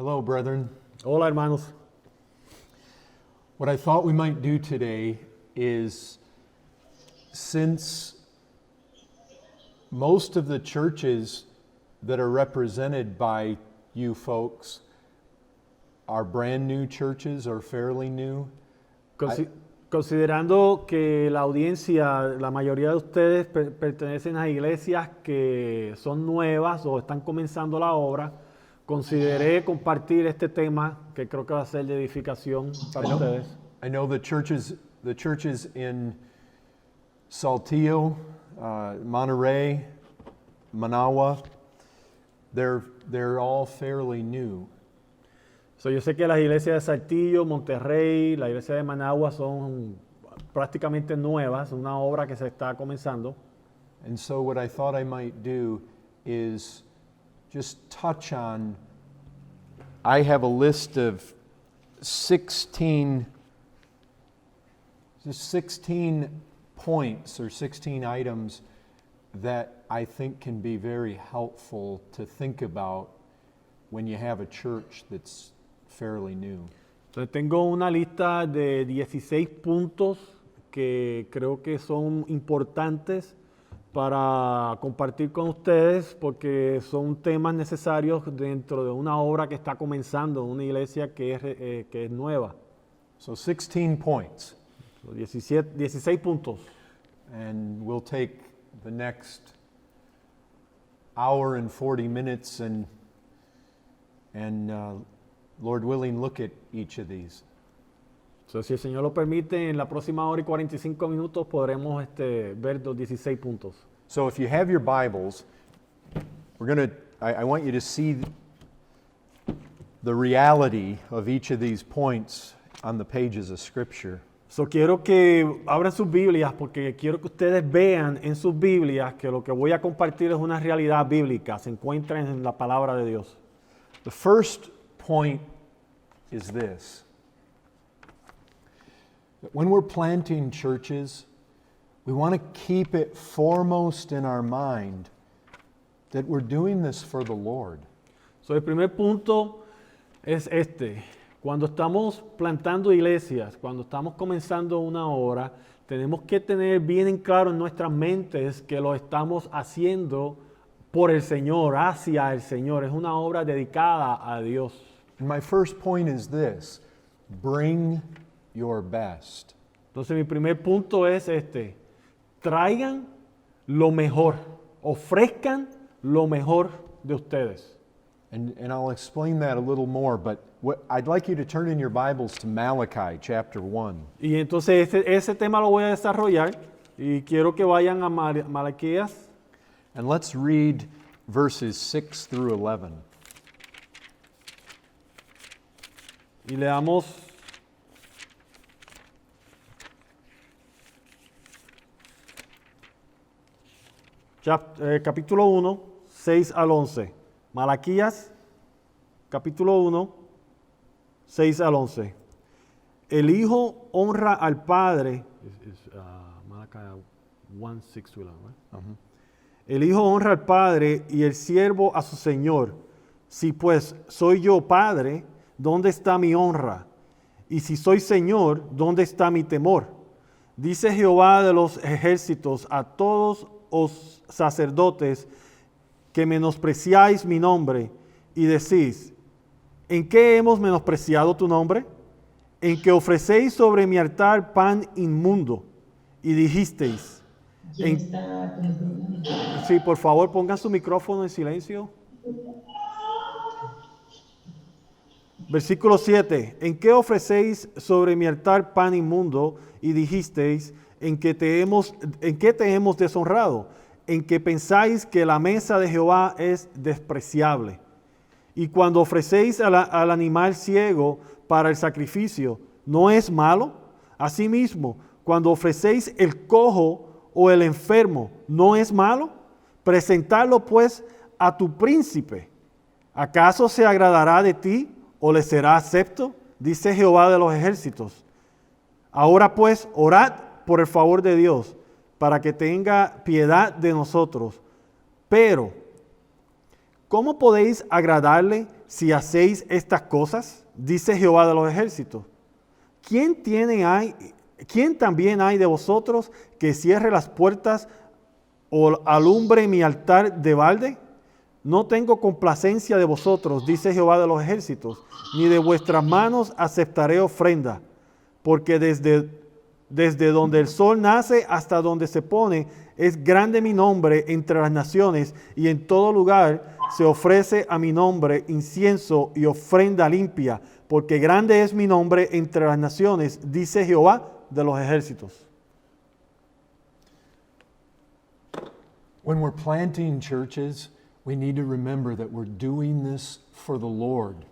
Hello, brethren. Hola, hermanos. What I thought we might do today is, since most of the churches that are represented by you folks are brand new churches or fairly new, Considerando que la audiencia, la mayoría de ustedes pertenecen a iglesias que son nuevas o están comenzando la obra, consideré compartir este tema que creo que va a ser de edificación para ustedes. I know the churches in Saltillo, Monterrey, Managua, they're all fairly new. So, yo sé que las iglesias de Saltillo, Monterrey, la iglesia de Managua son prácticamente nuevas, una obra que se está comenzando. And so what I thought I might do is just touch on, I have a list of 16 points or 16 items that I think can be very helpful to think about when you have a church that's fairly new. Entonces tengo una lista de 16 puntos que creo que son importantes para compartir con ustedes porque son temas necesarios dentro de una obra que está comenzando, una iglesia que es nueva. So 16 points. 16 puntos. And we'll take the next hour and 40 minutes and Lord willing, look at each of these. So, si el Señor lo permite, en la próxima hora y 45 minutos podremos ver los 16 puntos. So if you have your Bibles, I want you to see the reality of each of these points on the pages of Scripture. So, quiero que abran sus Biblias porque quiero que ustedes vean en sus Biblias que lo que voy a compartir es una realidad bíblica, se encuentra en la palabra de Dios. The first point is this: that when we're planting churches, we want to keep it foremost in our mind that we're doing this for the Lord. So, el primer punto es este. Cuando estamos plantando iglesias, cuando estamos comenzando una obra, tenemos que tener bien en claro en nuestras mentes que lo estamos haciendo por el Señor, hacia el Señor. Es una obra dedicada a Dios. And my first point is this: bring your best. Entonces mi primer punto es este: traigan lo mejor, ofrezcan lo mejor de ustedes. And I'll explain that a little more, but I'd like you to turn in your Bibles to Malachi chapter 1. Y entonces ese tema lo voy a desarrollar y quiero que vayan a Malaquías. And let's read verses 6 through 11. Y leamos capítulo 1, 6 al 11. Malaquías, capítulo 1, 6 al 11. El hijo honra al padre. Malachi 1, 6 to 11, right? El hijo honra al padre y el siervo a su señor. Si pues soy yo padre, ¿dónde está mi honra? Y si soy señor, ¿dónde está mi temor? Dice Jehová de los ejércitos a todos los sacerdotes que menospreciáis mi nombre y decís: ¿en qué hemos menospreciado tu nombre? En que ofrecéis sobre mi altar pan inmundo y dijisteis. Sí, por favor, pongan su micrófono en silencio. Versículo 7. ¿En qué ofrecéis sobre mi altar pan inmundo y dijisteis: ¿en qué te hemos deshonrado? En que pensáis que la mesa de Jehová es despreciable. Y cuando ofrecéis al animal ciego para el sacrificio, ¿no es malo? Asimismo, cuando ofrecéis el cojo o el enfermo, ¿no es malo? Presentadlo pues a tu príncipe. ¿Acaso se agradará de ti o le será acepto? Dice Jehová de los ejércitos. Ahora pues, orad por el favor de Dios, para que tenga piedad de nosotros. Pero, ¿cómo podéis agradarle si hacéis estas cosas? Dice Jehová de los ejércitos. ¿Quién también hay de vosotros que cierre las puertas o alumbre mi altar de balde? No tengo complacencia de vosotros, dice Jehová de los ejércitos, ni de vuestras manos aceptaré ofrenda, porque desde donde el sol nace hasta donde se pone, es grande mi nombre entre las naciones, y en todo lugar se ofrece a mi nombre incienso y ofrenda limpia, porque grande es mi nombre entre las naciones, dice Jehová de los ejércitos. When we're planting churches, we need to remember that we're doing this for the Lord.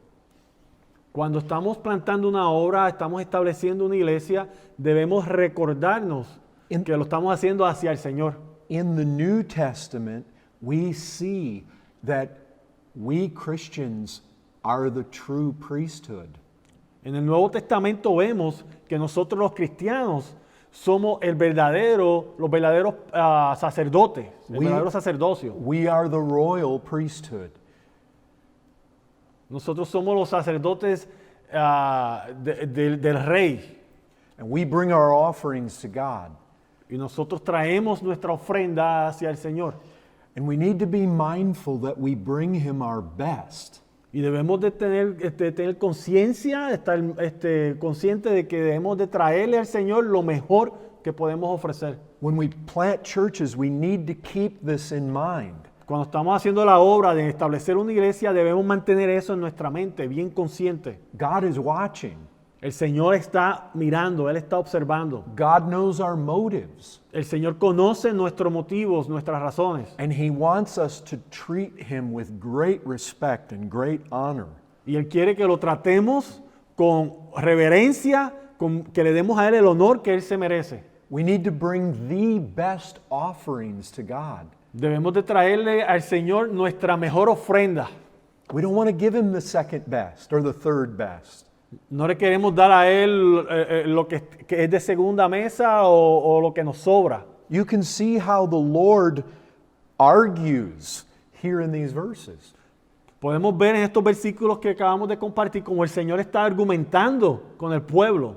Cuando estamos plantando una obra, estamos estableciendo una iglesia, debemos recordarnos que lo estamos haciendo hacia el Señor. In the New Testament, we see that we Christians are the true priesthood. En el Nuevo Testamento vemos que nosotros los cristianos somos los verdaderos sacerdotes, el verdadero sacerdocio. We are the royal priesthood. Nosotros somos los sacerdotes del rey. And we bring our offerings to God. Y nosotros traemos nuestra ofrenda hacia el Señor. And we need to be mindful that we bring Him our best. Y debemos de tener conciencia, de estar conscientes de que debemos de traerle al Señor lo mejor que podemos ofrecer. When we plant churches, we need to keep this in mind. Cuando estamos haciendo la obra de establecer una iglesia, debemos mantener eso en nuestra mente, bien consciente. God is watching. El Señor está mirando, Él está observando. God knows our motives. El Señor conoce nuestros motivos, nuestras razones. And He wants us to treat Him with great respect and great honor. Y Él quiere que lo tratemos con reverencia, que le demos a Él el honor que Él se merece. We need to bring the best offerings to God. Debemos de traerle al Señor nuestra mejor ofrenda. We don't want to give Him the second best or the third best. No le queremos dar a Él lo que es de segunda mesa o lo que nos sobra. You can see how the Lord argues here in these verses. Podemos ver en estos versículos que acabamos de compartir cómo el Señor está argumentando con el pueblo.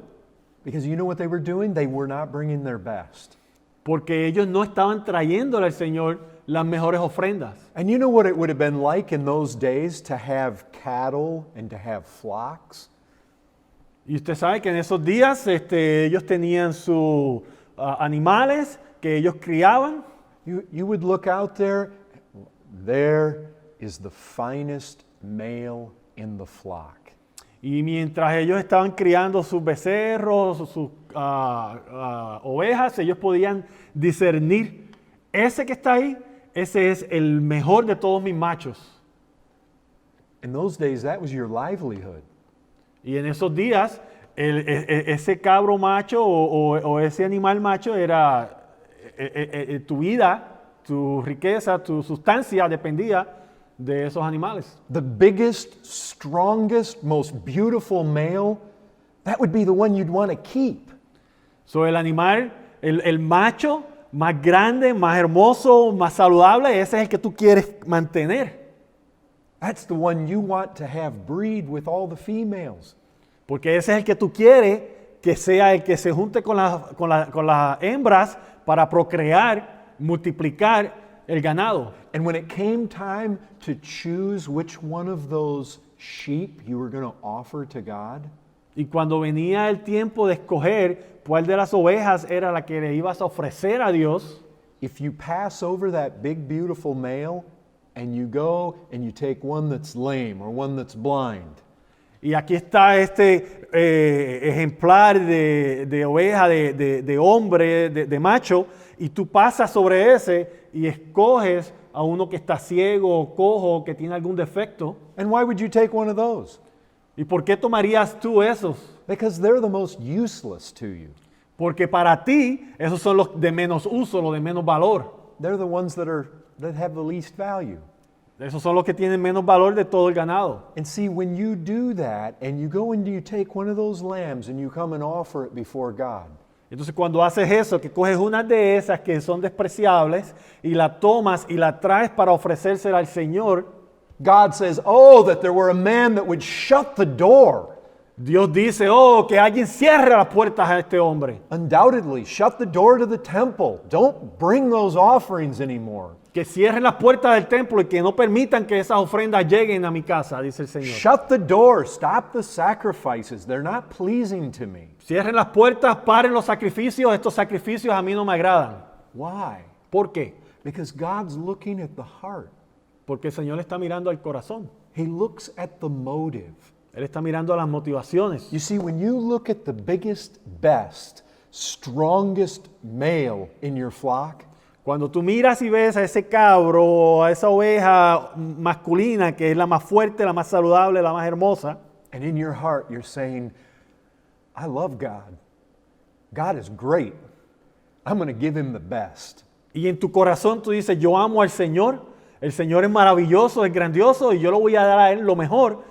Because you know what they were doing? They were not bringing their best. Porque ellos no estaban trayéndole al Señor las mejores ofrendas. And you know what it would have been like in those days to have cattle and to have flocks? Y usted sabe que en esos días ellos tenían sus animales que ellos criaban. You would look out there, there is the finest male in the flock. Y mientras ellos estaban criando sus becerros, sus ovejas, ellos podían discernir, ese que está ahí, ese es el mejor de todos mis machos. In those days, that was your livelihood. Y en esos días, ese cabro macho o ese animal macho era tu vida, tu riqueza, tu sustancia dependía de esos animales. The biggest, strongest, most beautiful male, that would be the one you'd want to keep. So el animal, el macho más grande, más hermoso, más saludable, ese es el que tú quieres mantener. That's the one you want to have breed with all the females. Porque ese es el que tú quieres que sea el que se junte con las hembras para procrear, multiplicar el ganado. And when it came time to choose which one of those sheep you were going to offer to God, Y cuando venía el tiempo de escoger cuál de las ovejas era la que le ibas a ofrecer a Dios, if you pass over that big, beautiful male and you go and you take one that's lame or one that's blind, y aquí está este ejemplar de oveja, de hombre, de macho, y tú pasas sobre ese y escoges a uno que está ciego o cojo, que tiene algún defecto. and why would you take one of those? ¿Y por qué tomarías tú esos? Because they're the most useless to you. Porque para ti esos son los de menos uso, los de menos valor. They're the ones that have the least value. Esos son los que tienen menos valor de todo el ganado. And see, when you do that and you go and you take one of those lambs and you come and offer it before God, Entonces cuando haces eso, que coges una de esas que son despreciables y la tomas y la traes para ofrecérsela al Señor, God says, oh, that there were a man that would shut the door. Dios dice, oh, que alguien cierre las puertas a este hombre. Undoubtedly, shut the door to the temple. Don't bring those offerings anymore. Que cierren las puertas del templo y que no permitan que esas ofrendas lleguen a mi casa, dice el Señor. Shut the door. Stop the sacrifices. They're not pleasing to me. Cierren las puertas, paren los sacrificios. Estos sacrificios a mí no me agradan. Why? ¿Por qué? Because God's looking at the heart. Porque el Señor está mirando al corazón. He looks at the motive. Él está mirando a las motivaciones. You see, when you look at the biggest, best, strongest male in your flock, Cuando tú miras y ves a ese cabro, a esa oveja masculina que es la más fuerte, la más saludable, la más hermosa, and in your heart you're saying, I love God. God is great. I'm going to give him the best. y en tu corazón tú dices, yo amo al Señor, el Señor es maravilloso, es grandioso y yo le voy a dar a Él lo mejor,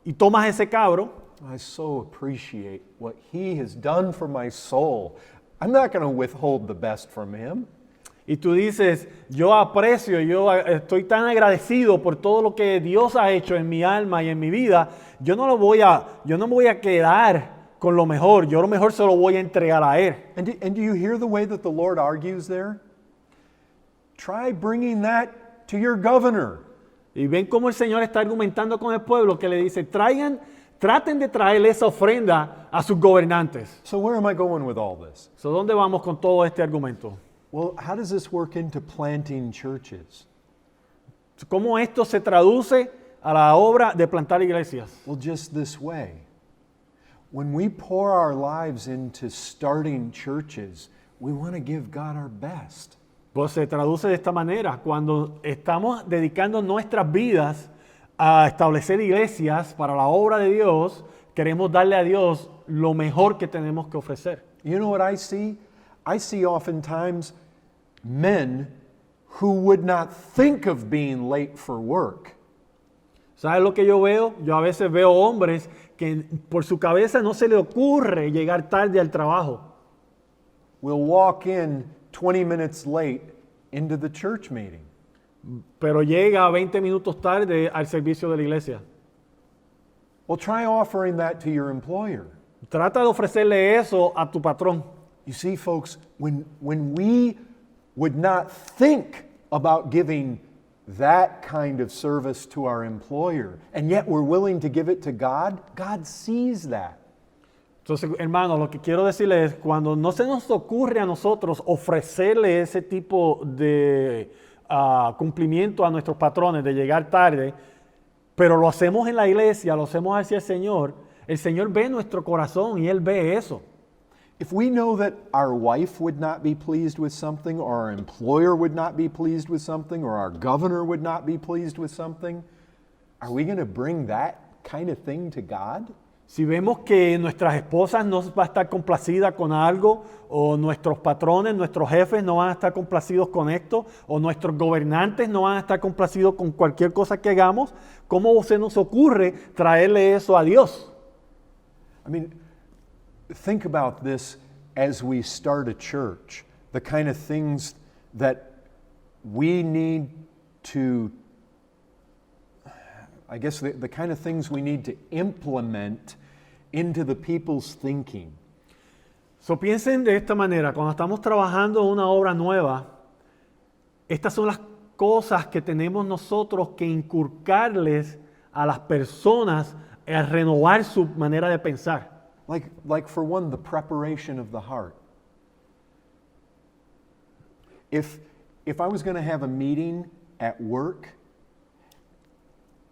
y tomas ese cabro, I so appreciate what he has done for my soul. I'm not going to withhold the best from him. y tú dices, yo aprecio, yo estoy tan agradecido por todo lo que Dios ha hecho en mi alma y en mi vida, yo no me voy a quedar con lo mejor, yo lo mejor se lo voy a entregar a Él. And do you hear the way that the Lord argues there? Try bringing that to your governor. Y ven cómo el Señor está argumentando con el pueblo, que le dice, traten de traerle esa ofrenda a sus gobernantes. So where am I going with all this? So, ¿dónde vamos con todo este argumento? Well, how does this work into planting churches? ¿Cómo esto se traduce a la obra de plantar iglesias? Well, just this way. When we pour our lives into starting churches, we want to give God our best. Pues se traduce de esta manera. Cuando estamos dedicando nuestras vidas a establecer iglesias para la obra de Dios, queremos darle a Dios lo mejor que tenemos que ofrecer. You know what I see? I see oftentimes men who would not think of being late for work. ¿Sabes lo que yo veo? Yo a veces veo hombres que por su cabeza no se le ocurre llegar tarde al trabajo. Will walk in 20 minutes late into the church meeting. Pero llega 20 minutos tarde al servicio de la iglesia. Well, try offering that to your employer. Trata de ofrecerle eso a tu patrón. You see, folks, when we would not think about giving that kind of service to our employer, and yet we're willing to give it to God, God sees that. Entonces, hermano, lo que quiero decirle es, cuando no se nos ocurre a nosotros ofrecerle ese tipo de cumplimiento a nuestros patrones, de llegar tarde, pero lo hacemos en la iglesia, lo hacemos hacia el Señor ve nuestro corazón y Él ve eso. If we know that our wife would not be pleased with something, or our employer would not be pleased with something, or our governor would not be pleased with something, are we going to bring that kind of thing to God? Si vemos que nuestras esposas no va a estar complacida con algo, o nuestros patrones, nuestros jefes no van a estar complacidos con esto, o nuestros gobernantes no van a estar complacidos con cualquier cosa que hagamos, ¿cómo se nos ocurre traerle eso a Dios? I mean, think about this as we start a church, the kind of things that we need to, I guess the kind of things we need to implement into the people's thinking. So, piensen de esta manera, cuando estamos trabajando una obra nueva, estas son las cosas que tenemos nosotros que inculcarles a las personas a renovar su manera de pensar. Like for one, the preparation of the heart. If I was going to have a meeting at work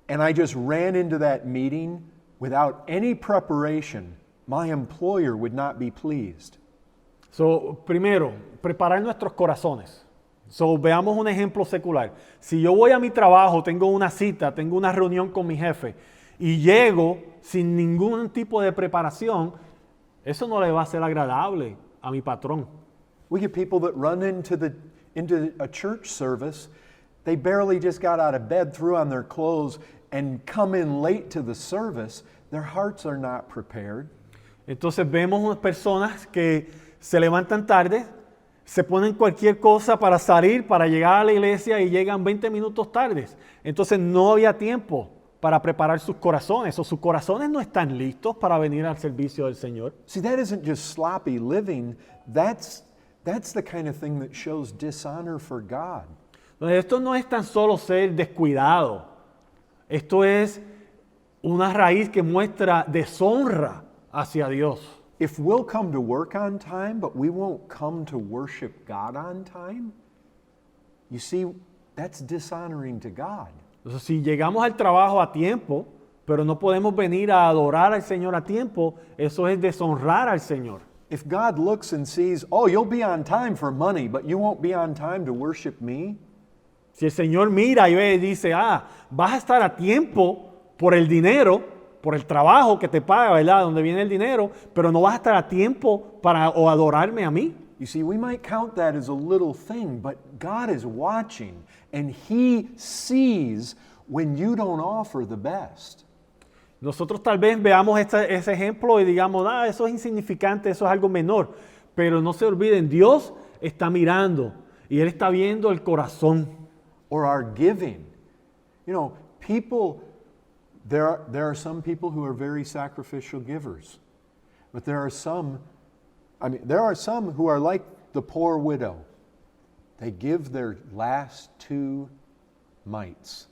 and I just ran into that meeting without any preparation, my employer would not be pleased. So, primero, preparar nuestros corazones. So, veamos un ejemplo secular. Si yo voy a mi trabajo, tengo una cita, tengo una reunión con mi jefe y llego sin ningún tipo de preparación, eso no le va a ser agradable a mi patrón. We get people that run into a church service, they barely just got out of bed, threw on their clothes, and come in late to the service. Their hearts are not prepared. Entonces vemos unas personas que se levantan tarde, se ponen cualquier cosa para salir, para llegar a la iglesia y llegan 20 minutos tardes. Entonces no había tiempo para preparar sus corazones, o sus corazones no están listos para venir al servicio del Señor. See, that isn't just sloppy living. That's the kind of thing that shows dishonor for God. Entonces, esto no es tan solo ser descuidado, esto es una raíz que muestra deshonra hacia Dios. If we'll come to work on time, but we won't come to worship God on time, you see, that's dishonoring to God. Entonces, si llegamos al trabajo a tiempo, pero no podemos venir a adorar al Señor a tiempo, eso es deshonrar al Señor. If God looks and sees, oh, you'll be on time for money, but you won't be on time to worship me, Si el Señor mira y ve y dice, vas a estar a tiempo por el dinero, por el trabajo que te paga, ¿verdad? Donde viene el dinero, pero no vas a estar a tiempo para adorarme a mí. you see, we might count that as a little thing, but God is watching, and He sees when you don't offer the best. Nosotros tal vez veamos ese ejemplo y digamos, eso es insignificante, eso es algo menor. Pero no se olviden, Dios está mirando y Él está viendo el corazón. Or our giving. You know, people, there are some people who are very sacrificial givers, but there are some who are like the poor widow. They give their last 2 mites.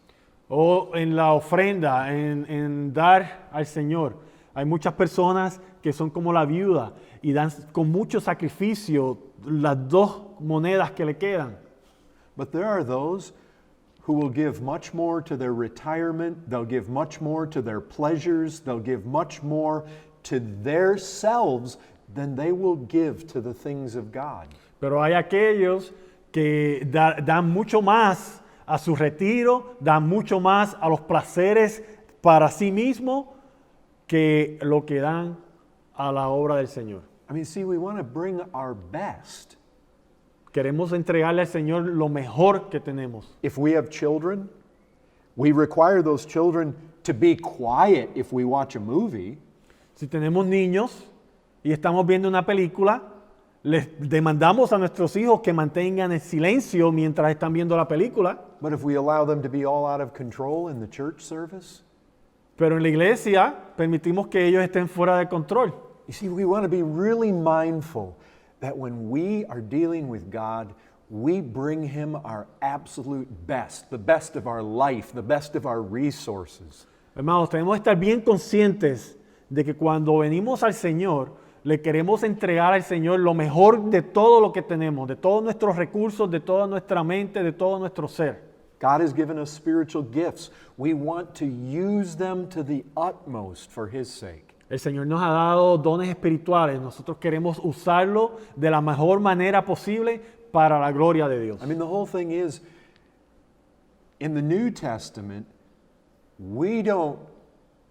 O en la ofrenda, en dar al Señor. Hay muchas personas que son como la viuda y dan con mucho sacrificio las 2 monedas que le quedan. But there are those who will give much more to their retirement, they'll give much more to their pleasures, they'll give much more to their selves than they will give to the things of God. Pero hay aquellos que dan mucho más a su retiro, dan mucho más a los placeres para sí mismo que lo que dan a la obra del Señor. I mean, see, we want to bring our best. Queremos entregarle al Señor lo mejor que tenemos. If we have children, we require those children to be quiet if we watch a movie. Si tenemos niños y estamos viendo una película, les demandamos a nuestros hijos que mantengan el silencio mientras están viendo la película. But if we allow them to be all out of control in the church service, Pero en la iglesia permitimos que ellos estén fuera de control. you see, we want to be really mindful that when we are dealing with God, we bring Him our absolute best, the best of our life, the best of our resources. Hermanos, tenemos que estar bien conscientes de que cuando venimos al Señor, le queremos entregar al Señor lo mejor de todo lo que tenemos, de todos nuestros recursos, de toda nuestra mente, de todo nuestro ser. God has given us spiritual gifts. We want to use them to the utmost for His sake. El Señor nos ha dado dones espirituales. Nosotros queremos usarlo de la mejor manera posible para la gloria de Dios. I mean, the whole thing is, in the New Testament, we don't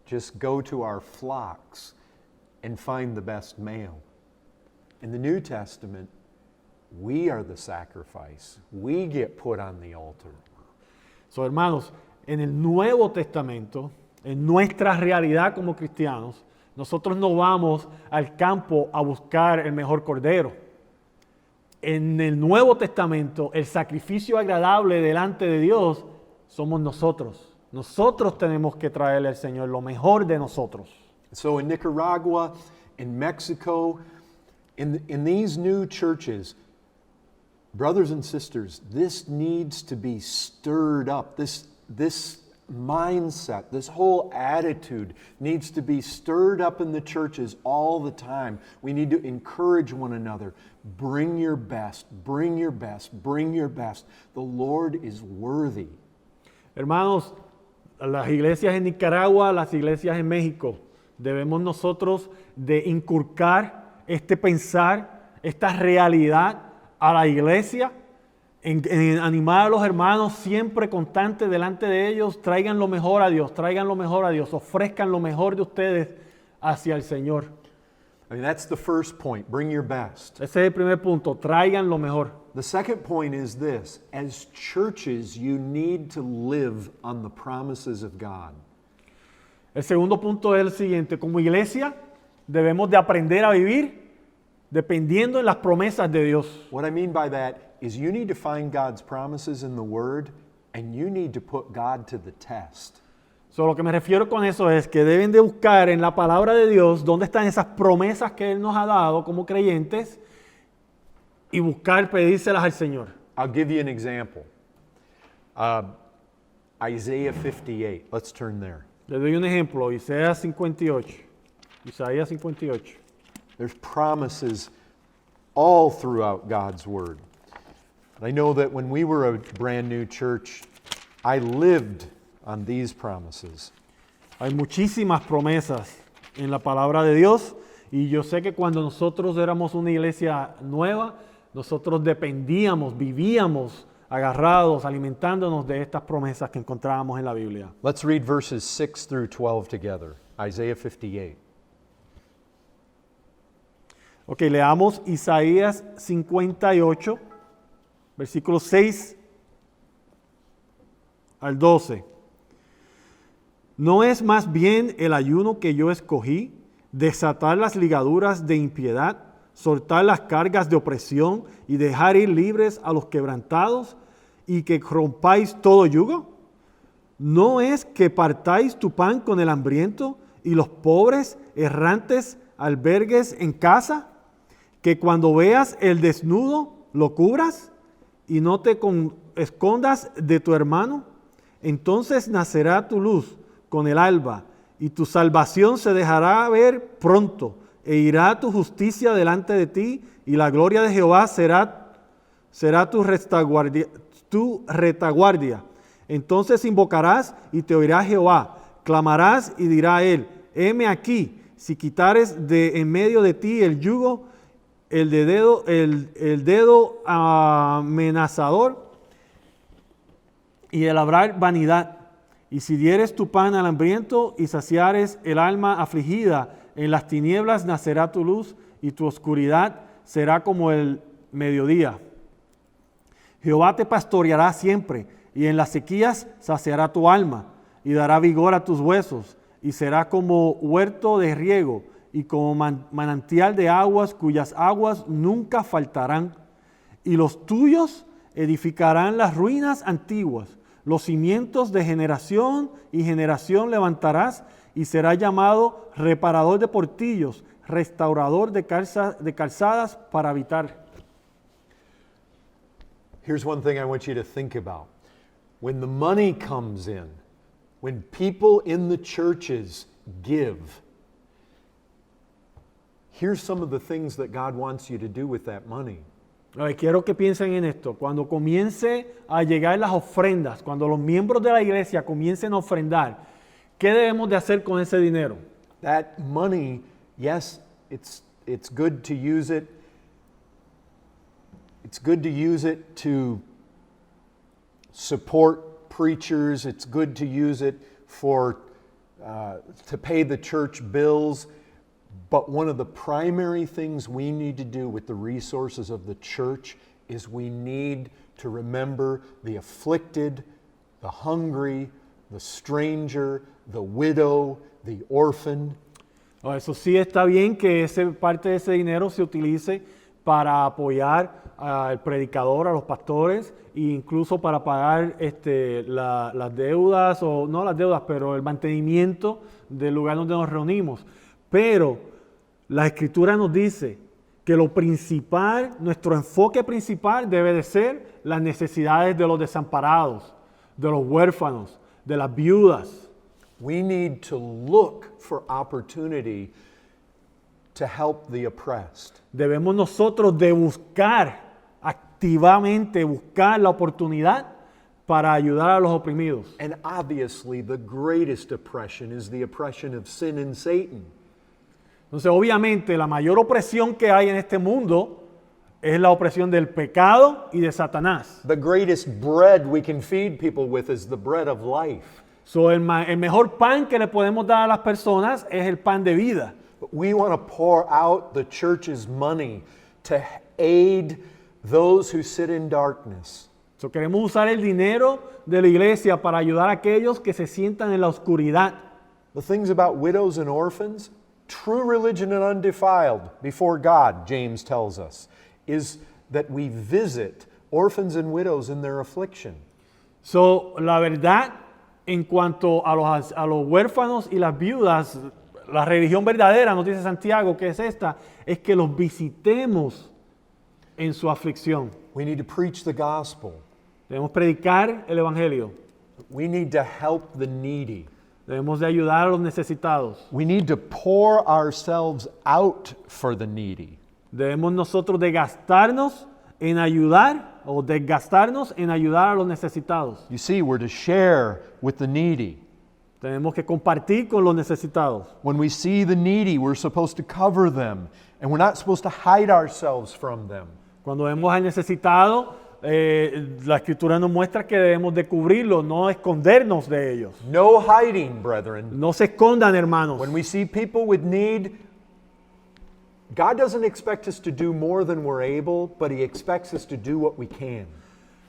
just go to our flocks and find the best male. In the New Testament, we are the sacrifice. We get put on the altar. So, hermanos, en el Nuevo Testamento, en nuestra realidad como cristianos, nosotros no vamos al campo a buscar el mejor cordero. En el Nuevo Testamento, el sacrificio agradable delante de Dios somos nosotros. Nosotros tenemos que traerle al Señor lo mejor de nosotros. So in Nicaragua, in Mexico, in these new churches, brothers and sisters, this needs to be stirred up. This mindset, this whole attitude needs to be stirred up in the churches all the time. We need to encourage one another. Bring your best, bring your best, bring your best. The Lord is worthy. Hermanos, las iglesias en Nicaragua, las iglesias en México, debemos nosotros de inculcar este pensar, esta realidad a la iglesia, en animar a los hermanos siempre constante delante de ellos, traigan lo mejor a Dios, ofrezcan lo mejor de ustedes hacia el Señor. I mean, that's the first point. Bring your best. Ese es el primer punto, traigan lo mejor. The second point is this. As churches, you need to live on the promises of God. El segundo punto es el siguiente, como iglesia debemos de aprender a vivir dependiendo en las promesas de Dios. What I mean by that is you need to find God's promises in the Word and you need to put God to the test. So, lo que me refiero con eso es que deben de buscar en la palabra de Dios dónde están esas promesas que Él nos ha dado como creyentes y buscar pedírselas al Señor. I'll give you an example. Isaiah 58. Let's turn there. Le doy un ejemplo, Isaías 58. Isaías 58. There's promises all throughout God's Word. I know that when we were a brand new church, I lived on these promises. Hay muchísimas promesas en la palabra de Dios y yo sé que cuando nosotros éramos una iglesia nueva, nosotros dependíamos, vivíamos agarrados, alimentándonos de estas promesas que encontrábamos en la Biblia. Let's read verses 6 through 12 together. Isaiah 58. Ok, leamos Isaías 58, versículos 6 al 12. ¿No es más bien el ayuno que yo escogí, desatar las ligaduras de impiedad, soltar las cargas de opresión y dejar ir libres a los quebrantados y que rompáis todo yugo? ¿No es que partáis tu pan con el hambriento y los pobres errantes albergues en casa? ¿Que cuando veas el desnudo lo cubras y no te escondas de tu hermano? Entonces nacerá tu luz con el alba, y tu salvación se dejará ver pronto, e irá tu justicia delante de ti, y la gloria de Jehová será tu retaguardia. Entonces invocarás y te oirá Jehová, clamarás y dirá él, heme aquí, si quitares de en medio de ti el yugo, el dedo amenazador y el hablar vanidad. Y si dieres tu pan al hambriento y saciares el alma afligida, en las tinieblas nacerá tu luz y tu oscuridad será como el mediodía. Jehová te pastoreará siempre y en las sequías saciará tu alma y dará vigor a tus huesos y será como huerto de riego y como manantial de aguas cuyas aguas nunca faltarán. Y los tuyos edificarán las ruinas antiguas. Los cimientos de generación y generación levantarás y será llamado reparador de portillos, restaurador de calzadas para habitar. Here's one thing I want you to think about. When the money comes in, when people in the churches give, here's some of the things that God wants you to do with that money. Quiero que piensen en esto. Cuando comience a llegar las ofrendas, cuando los miembros de la iglesia comiencen a ofrendar, ¿qué debemos de hacer con ese dinero? That money, yes, it's good to use it. It's good to use it to support preachers. It's good to use it for to pay the church bills. But one of the primary things we need to do with the resources of the church is we need to remember the afflicted, the hungry, the stranger, the widow, the orphan. Eso sí está bien que parte de ese dinero se utilice para apoyar al predicador, a los pastores, e incluso para pagar las deudas, o no las deudas, pero el mantenimiento del lugar donde nos reunimos. Pero la Escritura nos dice que lo principal, nuestro enfoque principal debe de ser las necesidades de los desamparados, de los huérfanos, de las viudas. We need to look for opportunity to help the oppressed. Debemos nosotros de activamente buscar la oportunidad para ayudar a los oprimidos. And obviously the greatest oppression is the oppression of sin and Satan. Entonces, obviamente, la mayor opresión que hay en este mundo es la opresión del pecado y de Satanás. The greatest bread we can feed people with is the bread of life. So, el mejor pan que le podemos dar a las personas es el pan de vida. But we want to pour out the church's money to aid those who sit in darkness. So, queremos usar el dinero de la iglesia para ayudar a aquellos que se sientan en la oscuridad. The things about widows and orphans, True religion and undefiled before God, James tells us, is that we visit orphans and widows in their affliction. So, la verdad, en cuanto a los huérfanos y las viudas, la religión verdadera, nos dice Santiago, que es esta, es que los visitemos en su aflicción. We need to preach the gospel. Debemos predicar el evangelio. We need to help the needy. Debemos de ayudar a los necesitados. We need to pour ourselves out for the needy. Debemos nosotros de gastarnos en ayudar o desgastarnos en ayudar a los necesitados. You see, we're to share with the needy. Tenemos que compartir con los necesitados. When we see the needy, we're supposed to cover them, and we're not supposed to hide ourselves from them. Cuando vemos al necesitado, la Escritura nos muestra que debemos de cubrirlo, no escondernos de ellos. No hiding, brethren. No se escondan, hermanos. When we see people with need, God doesn't expect us to do more than we're able, but He expects us to do what we can.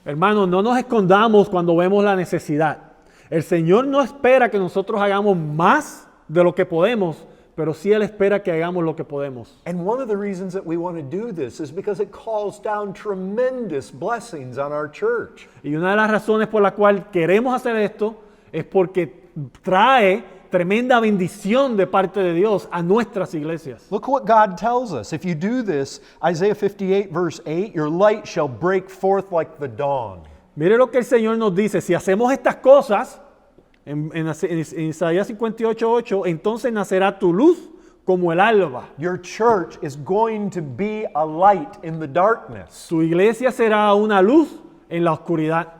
Hermanos, no nos escondamos cuando vemos la necesidad. El Señor no espera que nosotros hagamos más de lo que podemos, pero sí Él espera que hagamos lo que podemos. And one of the reasons that we want to do this is because it calls down tremendous blessings on our church. Y una de las razones por la cual queremos hacer esto es porque trae tremenda bendición de parte de Dios a nuestras iglesias. Look what God tells us. If you do this, Isaiah 58 verse 8, your light shall break forth like the dawn. Mire lo que el Señor nos dice. Si hacemos estas cosas, en Isaías 58:8, entonces nacerá tu luz como el alba. Your church is going to be a light in the darkness. Su iglesia será una luz en la oscuridad.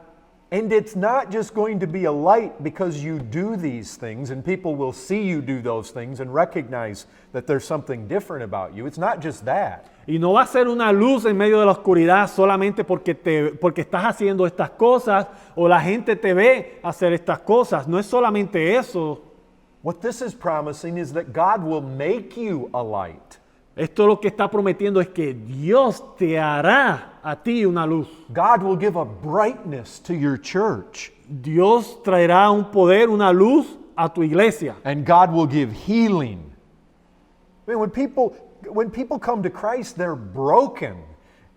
And it's not just going to be a light because you do these things and people will see you do those things and recognize that there's something different about you. It's not just that. Y no va a ser una luz en medio de la oscuridad solamente porque estás haciendo estas cosas o la gente te ve hacer estas cosas. No es solamente eso. What this is promising is that God will make you a light. Esto lo que está prometiendo es que Dios te hará a ti una luz. God will give a brightness to your church. Dios traerá un poder, una luz a tu iglesia. And God will give healing. I mean, when people come to Christ, they're broken.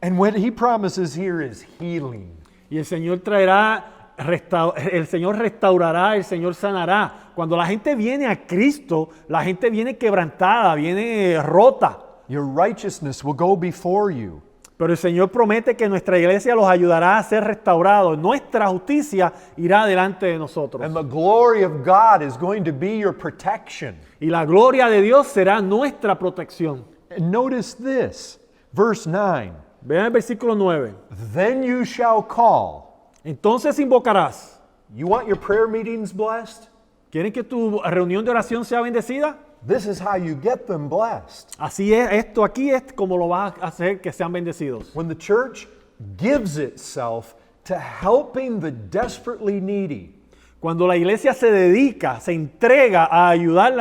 And what He promises here is healing. Y el Señor traerá, el Señor restaurará, el Señor sanará. Cuando la gente viene a Cristo, la gente viene quebrantada, viene rota. Your righteousness will go before you. Pero el Señor promete que nuestra iglesia los ayudará a ser restaurados. Nuestra justicia irá delante de nosotros. And the glory of God is going to be your protection. Y la gloria de Dios será nuestra protección. And notice this, verse 9. Vean el versículo 9. Then you shall call. Entonces invocarás. You want your prayer meetings blessed? ¿Quieren que tu reunión de oración sea bendecida? This is how you get them blessed. Así es, esto aquí es como lo vas a hacer que sean bendecidos. When the church gives itself to helping the desperately needy. Cuando la iglesia se dedica, se entrega a ayudar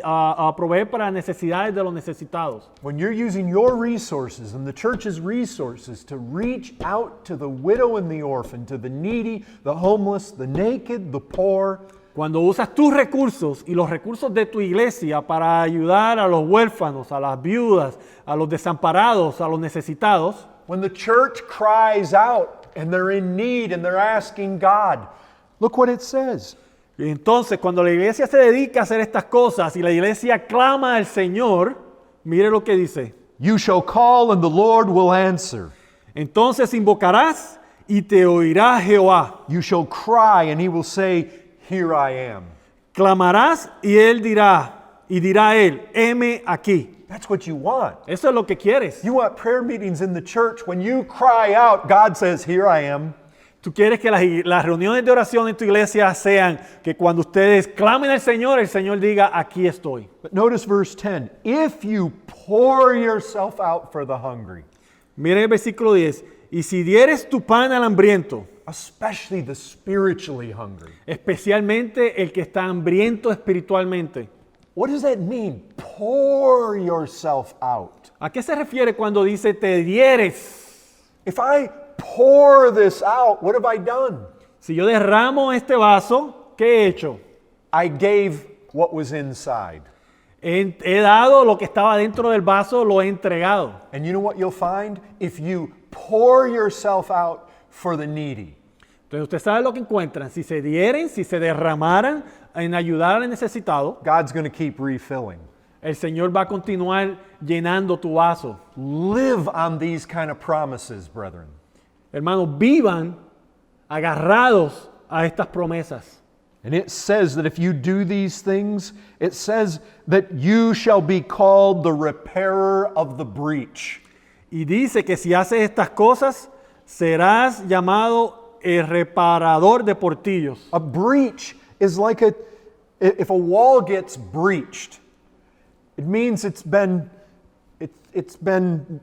a proveer para las necesidades de los necesitados. When you're using your resources and the church's resources to reach out to the widow and the orphan, to the needy, the homeless, the naked, the poor. Cuando usas tus recursos y los recursos de tu iglesia para ayudar a los huérfanos, a las viudas, a los desamparados, a los necesitados. When the church cries out and they're in need and they're asking God, look what it says. Y entonces, cuando la iglesia se dedica a hacer estas cosas y la iglesia clama al Señor, mire lo que dice. You shall call and the Lord will answer. Entonces invocarás y te oirá Jehová. You shall cry and He will say, here I am. Clamarás y dirá él, heme aquí. That's what you want. Eso es lo que quieres. You want prayer meetings in the church. When you cry out, God says, here I am. Tú quieres que las reuniones de oración en tu iglesia sean que cuando ustedes clamen al Señor, el Señor diga, aquí estoy. But notice verse 10. If you pour yourself out for the hungry. Miren el versículo 10. Y si dieres tu pan al hambriento, especially the spiritually hungry. especialmente el que está hambriento espiritualmente. What does that mean? Pour yourself out. ¿A qué se refiere cuando dice te dieres? If I pour this out, what have I done? Si yo derramo este vaso, ¿qué he hecho? I gave what was inside. He dado lo que estaba dentro del vaso, lo he entregado. And you know what you'll find? If you pour yourself out for the needy, Entonces usted sabe lo que encuentran. Si se dieren, si se derramaran en ayudar al necesitado, God's going to keep refilling. el Señor va a continuar llenando tu vaso. Live on these kind of promises, brethren. Hermanos, vivan agarrados a estas promesas. And it says that if you do these things, it says that you shall be called the repairer of the breach. Y dice que si haces estas cosas, serás llamado el reparador de portillos. A breach is like if a wall gets breached, it means it's been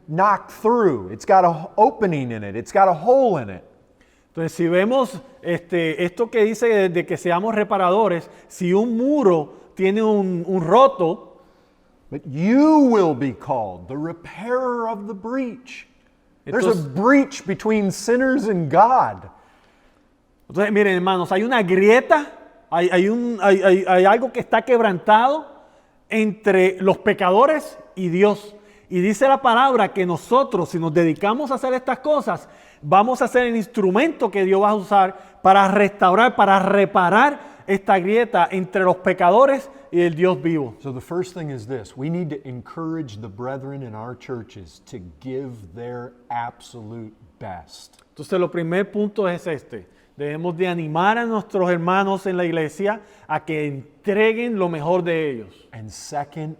knocked through. It's got an opening in it. It's got a hole in it. Entonces, si vemos esto que dice de que seamos reparadores, si un muro tiene un roto, But you will be called the repairer of the breach. There's a Entonces- breach between sinners and God. entonces miren hermanos, hay una grieta, hay algo que está quebrantado entre los pecadores y Dios. Y dice la palabra que nosotros, si nos dedicamos a hacer estas cosas, vamos a ser el instrumento que Dios va a usar para restaurar, para reparar esta grieta entre los pecadores y el Dios vivo. So the first thing is this. We need to encourage the brethren in our churches to give their absolute best. Entonces, el primer punto es este. Debemos de animar a nuestros hermanos en la iglesia a que entreguen lo mejor de ellos. And second,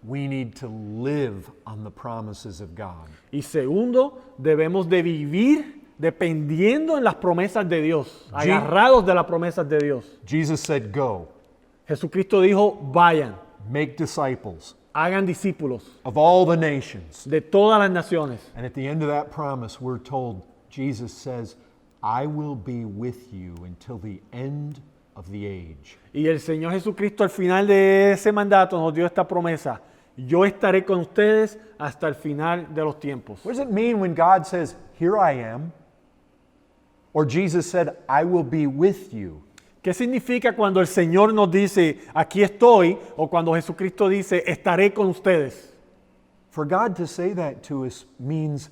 we need to live on the promises of God. Y segundo, debemos de vivir dependiendo en las promesas de Dios, agarrados de las promesas de Dios. Jesus said, go, Jesucristo dijo, vayan, make disciples hagan discípulos of all the nations. de todas las naciones. And at the end of that promise, we're told, Jesus says, I will be with you until the end of the age. Y el Señor Jesucristo al final de ese mandato nos dio esta promesa. Yo estaré con ustedes hasta el final de los tiempos. What does it mean when God says, here I am? Or Jesus said, I will be with you. ¿Qué significa cuando el Señor nos dice, aquí estoy? O cuando Jesucristo dice, estaré con ustedes. For God to say that to us means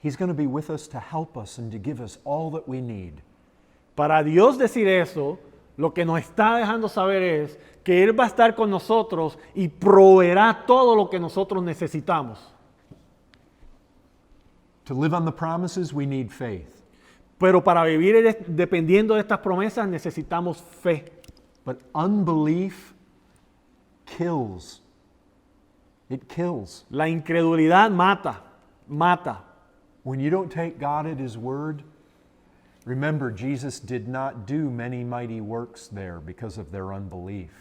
He's going to be with us to help us and to give us all that we need. Para Dios decir eso, lo que nos está dejando saber es que Él va a estar con nosotros y proveerá todo lo que nosotros necesitamos. To live on the promises, we need faith. Pero para vivir dependiendo de estas promesas necesitamos fe. But unbelief kills. It kills. La incredulidad mata. When you don't take God at His word, remember, Jesus did not do many mighty works there because of their unbelief.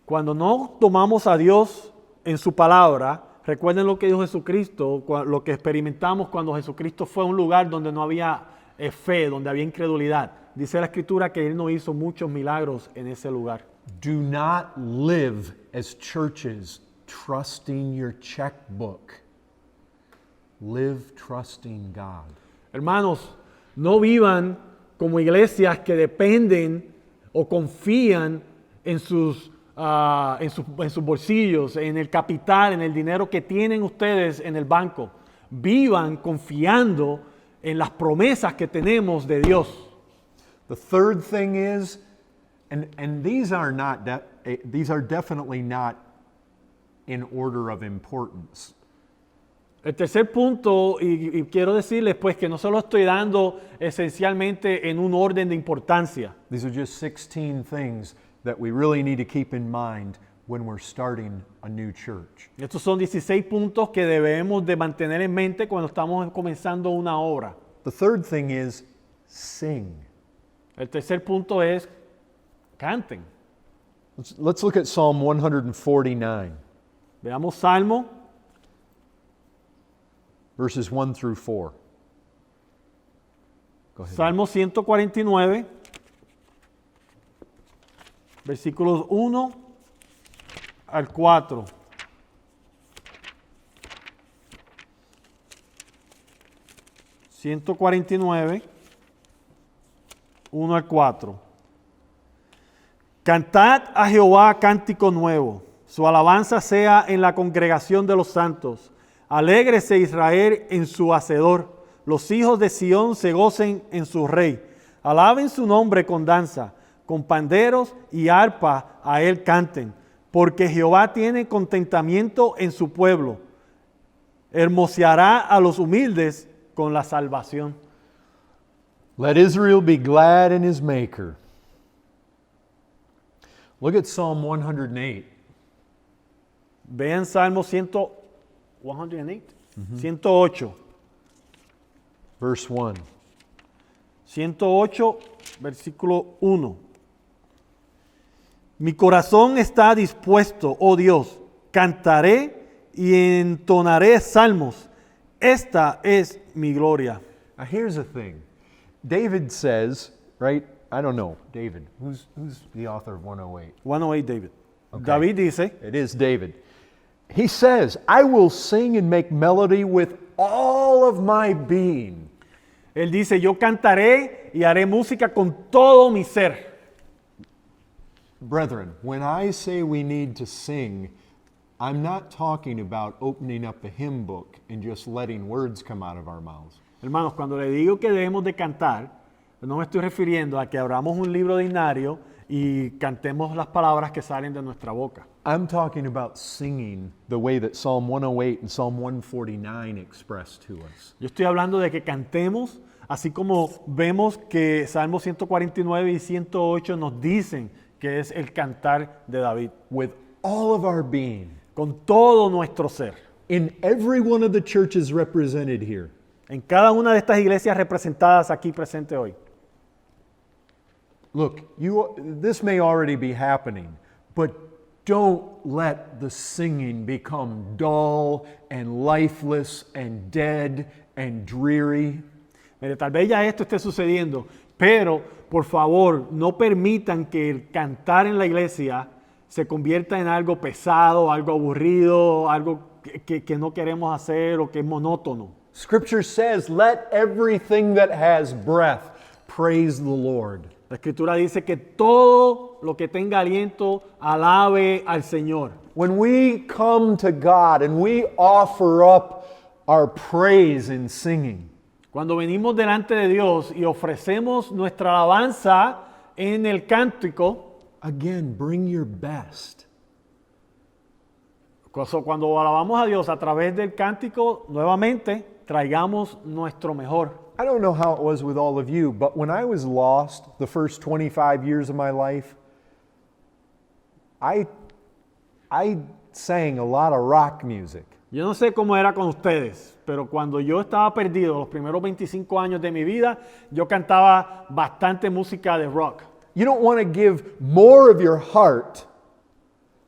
Cuando no tomamos a Dios en su palabra, recuerden lo que dijo Jesucristo, lo que experimentamos cuando Jesucristo fue a un lugar donde no había fe, donde había incredulidad. Dice la Escritura que Él no hizo muchos milagros en ese lugar. Do not live as churches trusting your checkbook. Live trusting God. Hermanos, no vivan como iglesias que dependen o confían en sus bolsillos, en el capital, en el dinero que tienen ustedes en el banco. Vivan confiando en las promesas que tenemos de Dios. The third thing is, and these are definitely not in order of importance. El tercer punto, y quiero decirles pues que no se lo estoy dando esencialmente en un orden de importancia. These are just 16 things that we really need to keep in mind when we're starting a new church. Estos son 16 puntos que debemos de mantener en mente cuando estamos comenzando una obra. The third thing is sing. El tercer punto es canten. Let's look at Psalm 149, Veamos Salmo, verses 1 through 4. Go ahead. Salmo 149, versículos 1 al 4. ...149... 1 al 4. Cantad a Jehová cántico nuevo, Su alabanza sea en la congregación de los santos. Alégrese Israel en su Hacedor. Los hijos de Sión se gocen en su rey. Alaben su nombre con danza, con panderos y arpa a él canten. Porque Jehová tiene contentamiento en su pueblo. Hermoseará a los humildes con la salvación. Let Israel be glad in his maker. Look at Psalm 108. Vean Salmo 108, 108, Verse 1. 108, versículo 1. Mi corazón está dispuesto, oh Dios, cantaré y entonaré salmos. Esta es mi gloria. Now here's the thing. David says, right? I don't know. David. Who's the author of 108? 108, David. Okay. David dice, It is David. He says, I will sing and make melody with all of my being. él dice, yo cantaré y haré música con todo mi ser. Brethren, when I say we need to sing, I'm not talking about opening up the hymn book and just letting words come out of our mouths. Hermanos, cuando le digo que debemos de cantar, no me estoy refiriendo a que abramos un libro de himnario y cantemos las palabras que salen de nuestra boca. I'm talking about singing the way that Psalm 108 and Psalm 149 express to us. Yo estoy hablando de que cantemos, así como vemos que Salmos 149 y 108 nos dicen que es el cantar de David. With all of our being, Con todo nuestro ser. in every one of the churches represented here, En cada una de estas iglesias representadas aquí presente hoy. look, this may already be happening, but don't let the singing become dull and lifeless and dead and dreary. Mire, tal vez ya esto esté sucediendo, pero por favor no permitan que el cantar en la iglesia se convierta en algo pesado, algo aburrido, algo que no queremos hacer o que es monótono. Scripture says, let everything that has breath praise the Lord. La Escritura dice que todo lo que tenga aliento alabe al Señor. When we come to God and we offer up our praise in singing, Cuando venimos delante de Dios y ofrecemos nuestra alabanza en el cántico, again, bring your best. cuando alabamos a Dios a través del cántico, nuevamente traigamos nuestro mejor. I don't know how it was with all of you, but when I was lost the first 25 years of my life, I sang a lot of rock music. Yo no sé cómo era con ustedes, pero cuando yo estaba perdido los primeros 25 años de mi vida, yo cantaba bastante música de rock. You don't want to give more of your heart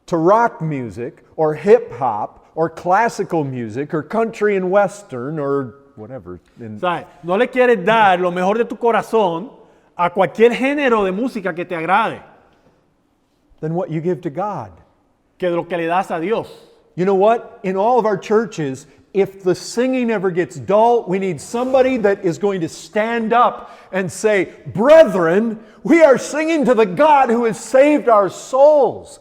to rock music or hip hop or classical music or country and western or whatever. ¿Sabes? No le quieres dar lo mejor de tu corazón a cualquier género de música que te agrade, Than what you give to God. que de lo que le das a Dios. You know what? In all of our churches, if the singing ever gets dull, we need somebody that is going to stand up and say, brethren, we are singing to the God who has saved our souls.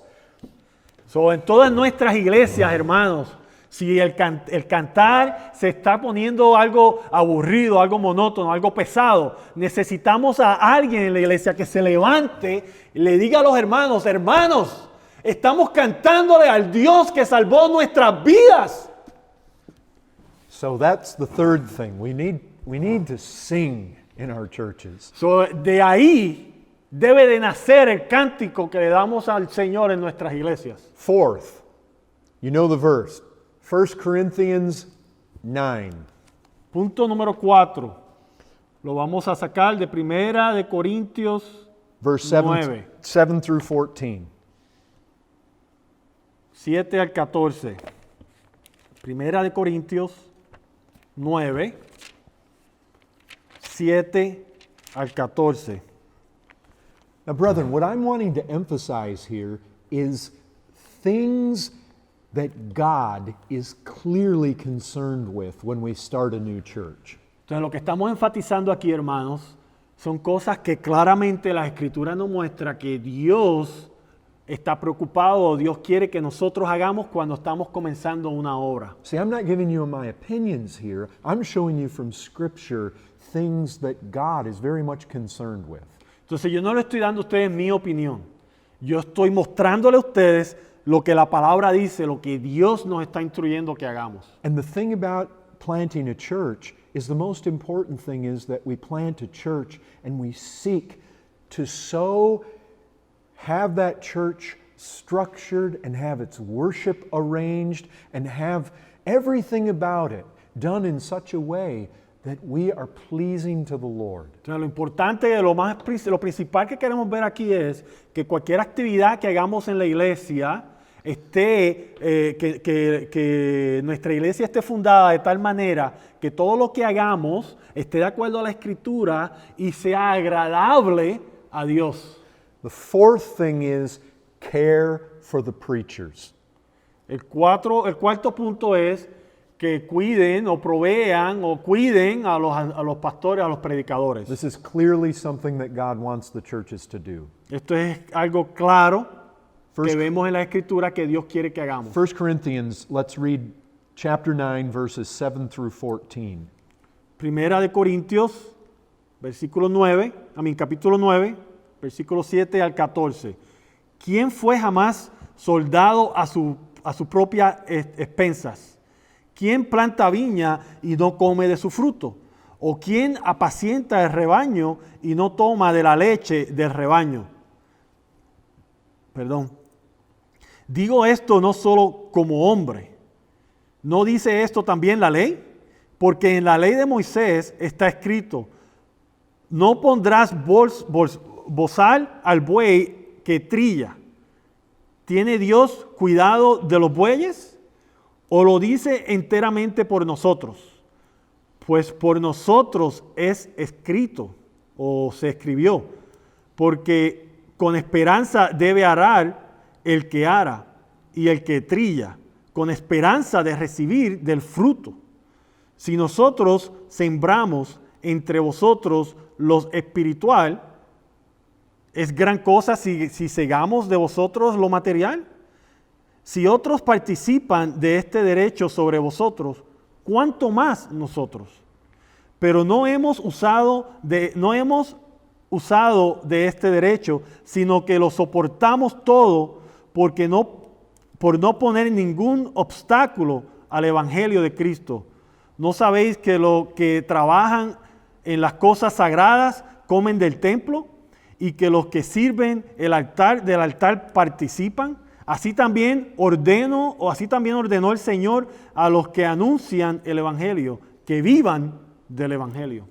So, en todas nuestras iglesias, hermanos, si el cantar se está poniendo algo aburrido, algo monótono, algo pesado, necesitamos a alguien en la iglesia que se levante y le diga a los hermanos, hermanos, estamos cantándole al Dios que salvó nuestras vidas. So that's the third thing. We need to sing in our churches. So, de ahí debe de nacer el cántico que le damos al Señor en nuestras iglesias. Fourth, you know the verse, 1 Corinthians 9. Punto número 4. Lo vamos a sacar de Primera de Corintios Verse 9. 7 through 14. 7 al 14. Primera de Corintios 9, 7 al 14. Now, brethren, what I'm wanting to emphasize here is things that God is clearly concerned with when we start a new church. Entonces, lo que estamos enfatizando aquí, hermanos, son cosas que claramente la Escritura nos muestra que Dios está preocupado o Dios quiere que nosotros hagamos cuando estamos comenzando una obra. See, I'm not giving you my opinions here. I'm showing you from Scripture things that God is very much concerned with. Entonces yo no le estoy dando a ustedes mi opinión. Yo estoy mostrándole a ustedes lo que la palabra dice, lo que Dios nos está instruyendo que hagamos. And the thing about planting a church is the most important thing is that we plant a church and we seek to have that church structured and have its worship arranged and have everything about it done in such a way that we are pleasing to the Lord. Entonces, lo importante, lo principal que queremos ver aquí es que cualquier actividad que hagamos en la iglesia que nuestra iglesia esté fundada de tal manera que todo lo que hagamos esté de acuerdo a la Escritura y sea agradable a Dios. The fourth thing is care for the preachers. El cuarto punto es que cuiden o provean o cuiden a los pastores, a los predicadores. This is clearly something that God wants the churches to do. Esto es algo claro First- que vemos en la Escritura que Dios quiere que hagamos. 1 Corinthians, let's read chapter 9, verses 7 through 14. Primera de Corintios, capítulo 9, versículo 7 al 14. ¿Quién fue jamás soldado a su propia expensas? ¿Quién planta viña y no come de su fruto? ¿O quién apacienta el rebaño y no toma de la leche del rebaño? Digo esto no solo como hombre. ¿No dice esto también la ley? Porque en la ley de Moisés está escrito: no pondrás bozal al buey que trilla. ¿Tiene Dios cuidado de los bueyes? ¿O lo dice enteramente por nosotros? Pues por nosotros es escrito o se escribió, porque con esperanza debe arar el que ara y el que trilla, con esperanza de recibir del fruto. Si nosotros sembramos entre vosotros lo espiritual, ¿es gran cosa si segamos de vosotros lo material? Si otros participan de este derecho sobre vosotros, ¿cuánto más nosotros? Pero no hemos usado de este derecho, sino que lo soportamos todo por no poner ningún obstáculo al evangelio de Cristo. ¿No sabéis que los que trabajan en las cosas sagradas comen del templo y que los que sirven del altar participan? Así también ordenó el Señor a los que anuncian el evangelio, que vivan del evangelio.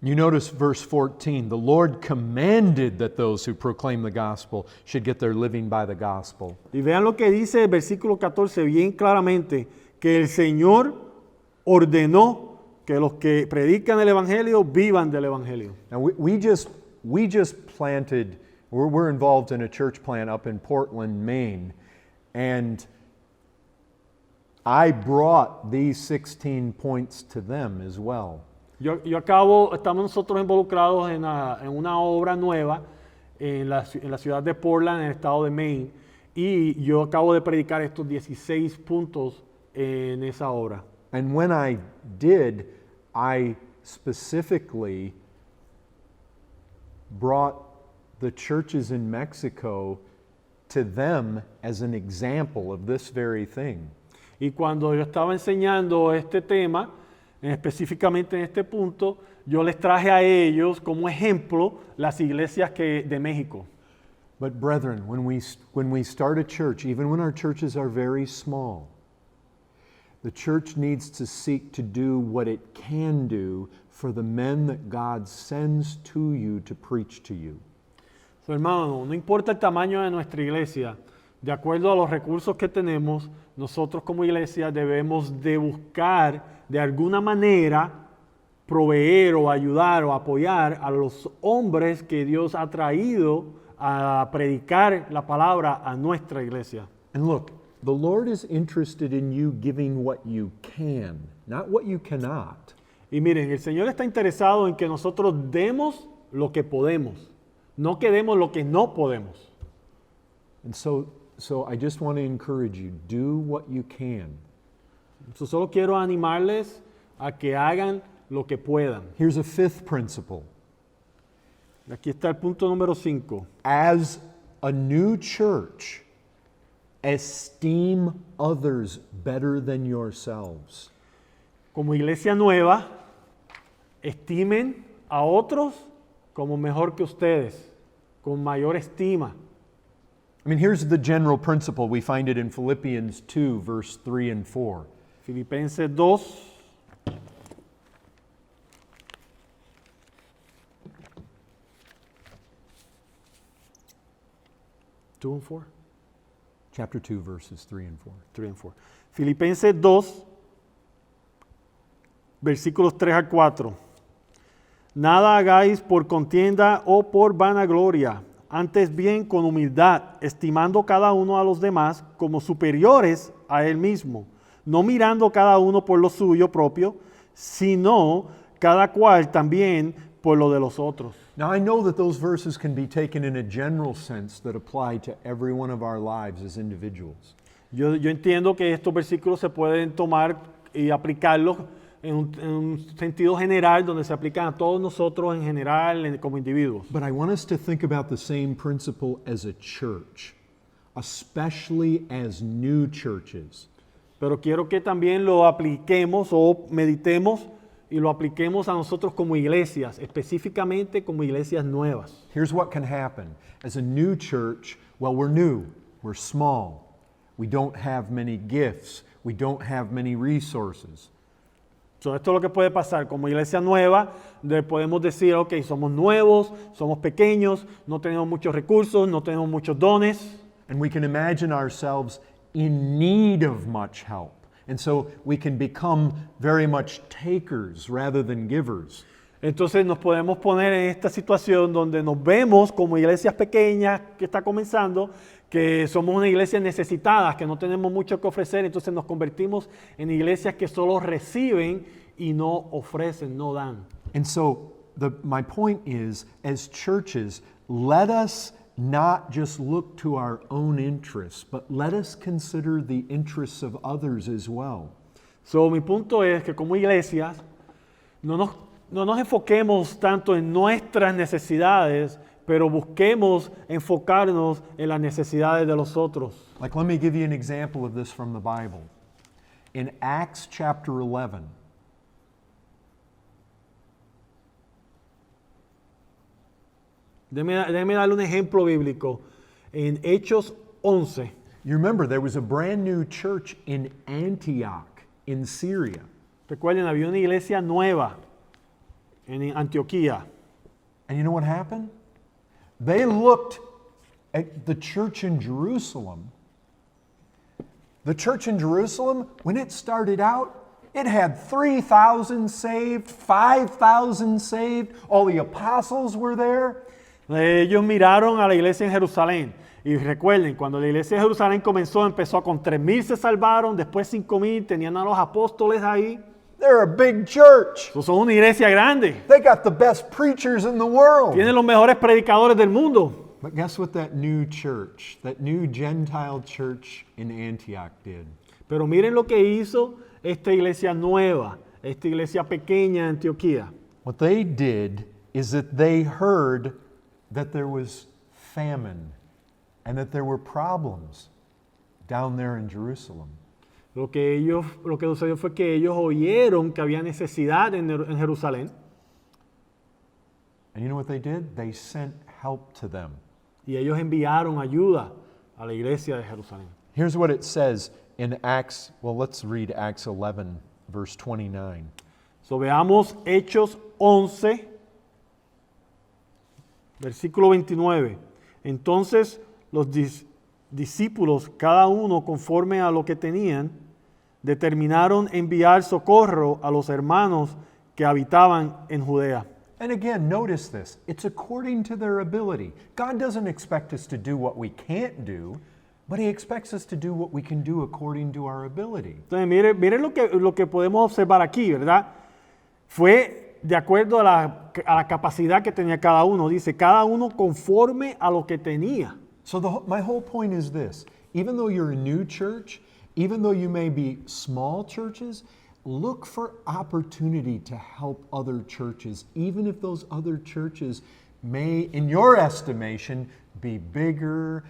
You notice verse 14, the Lord commanded that those who proclaim the gospel should get their living by the gospel. Y vean lo que dice el versículo 14 bien claramente, que el Señor ordenó que los que predican el evangelio vivan del evangelio. Now we just planted, we're involved in a church plant up in Portland, Maine, and I brought these 16 points to them as well. Estamos nosotros involucrados en una obra nueva en la ciudad de Portland, en el estado de Maine, y yo acabo de predicar estos 16 puntos en esa obra. And when I did, I specifically brought the churches in Mexico to them as an example of this very thing. Y cuando yo estaba enseñando este tema, específicamente en este punto, yo les traje a ellos como ejemplo las iglesias de México. But brethren, when we start a church, even when our churches are very small, the church needs to seek to do what it can do for the men that God sends to you to preach to you. So, hermano, no importa el tamaño de nuestra iglesia, de acuerdo a los recursos que tenemos, nosotros como iglesia debemos de buscar de alguna manera proveer o ayudar o apoyar a los hombres que Dios ha traído a predicar la palabra a nuestra iglesia. And look, the Lord is interested in you giving what you can, not what you cannot. Y miren, el Señor está interesado en que nosotros demos lo que podemos, No queremos lo que no podemos. And so I just want to encourage you, do what you can. Yo solo quiero animarles a que hagan lo que puedan. Here's a fifth principle. Aquí está el punto número 5. As a new church, esteem others better than yourselves. Como iglesia nueva, estimen a otros como mejor que ustedes, con mayor estima. I mean, here's the general principle. We find it in Philippians 2, verse 3 and 4. Filipenses 2. Two and four? Chapter 2, verses 3 and 4. 3 and 4. Filipenses 2, versículos 3 al 4. Nada hagáis por contienda o por vanagloria, antes bien con humildad, estimando cada uno a los demás como superiores a él mismo, no mirando cada uno por lo suyo propio, sino cada cual también por lo de los otros. Now, I know that those verses can be taken in a general sense that apply to every one of our lives as individuals. Yo entiendo que estos versículos se pueden tomar y aplicarlos en un sentido general, donde se aplican a todos nosotros en general, como individuos. But I want us to think about the same principle as a church, especially as new churches. Pero quiero que también lo apliquemos o meditemos y lo apliquemos a nosotros como iglesias, específicamente como iglesias nuevas. Here's what can happen. As a new church, well, we're new, we're small, we don't have many gifts, we don't have many resources. So, esto es lo que puede pasar. Como iglesia nueva, podemos decir, ok, somos nuevos, somos pequeños, no tenemos muchos recursos, no tenemos muchos dones. And we can imagine ourselves in need of much help. And so we can become very much takers rather than givers. Entonces nos podemos poner en esta situación donde nos vemos como iglesias pequeñas que está comenzando, que somos una iglesia necesitada, que no tenemos mucho que ofrecer, entonces nos convertimos en iglesias que solo reciben y no ofrecen, no dan. And so my point is, as churches, let us not just look to our own interests, but let us consider the interests of others as well. So, mi punto es que como iglesias no nos enfoquemos tanto en nuestras necesidades, pero busquemos enfocarnos en las necesidades de los otros. Like, let me give you an example of this from the Bible. In Acts chapter 11, Déjeme darle un ejemplo bíblico. En Hechos 11, you remember there was a brand new church in Antioch in Syria. recuerden, había una iglesia nueva en Antioquía. And you know what happened? They looked at the church in Jerusalem. The church in Jerusalem, when it started out, it had 3,000 saved, 5,000 saved. All the apostles were there. Ellos miraron a la iglesia en Jerusalén. Y recuerden, cuando la iglesia de Jerusalén empezó con 3,000 se salvaron, después 5,000, tenían a los apóstoles ahí. They're a big church. Son una iglesia grande. They got the best preachers in the world. Tienen los mejores predicadores del mundo. But guess what that new church, that new Gentile church in Antioch did? Pero miren lo que hizo esta iglesia nueva, esta iglesia pequeña en Antioquía. What they did is that they heard that there was famine and that there were problems down there in Jerusalem. Lo que sucedió fue que ellos oyeron que había necesidad en Jerusalén. And you know what they did? They sent help to them. Y ellos enviaron ayuda a la iglesia de Jerusalén. Here's what it says in Acts, well, let's read Acts 11, verse 29. So, veamos Hechos 11, versículo 29. Entonces los discípulos, cada uno conforme a lo que tenían, determinaron enviar socorro a los hermanos que habitaban en Judea. And again, notice this. It's according to their ability. God doesn't expect us to do what we can't do, but He expects us to do what we can do according to our ability. Entonces, miren lo que podemos observar aquí, ¿verdad? Fue de acuerdo a la capacidad que tenía cada uno. Dice, cada uno conforme a lo que tenía. So my whole point is this. Even though you're a new church, even though you may be small churches, look for opportunity to help other churches, even if those other churches may, in your estimation, be bigger,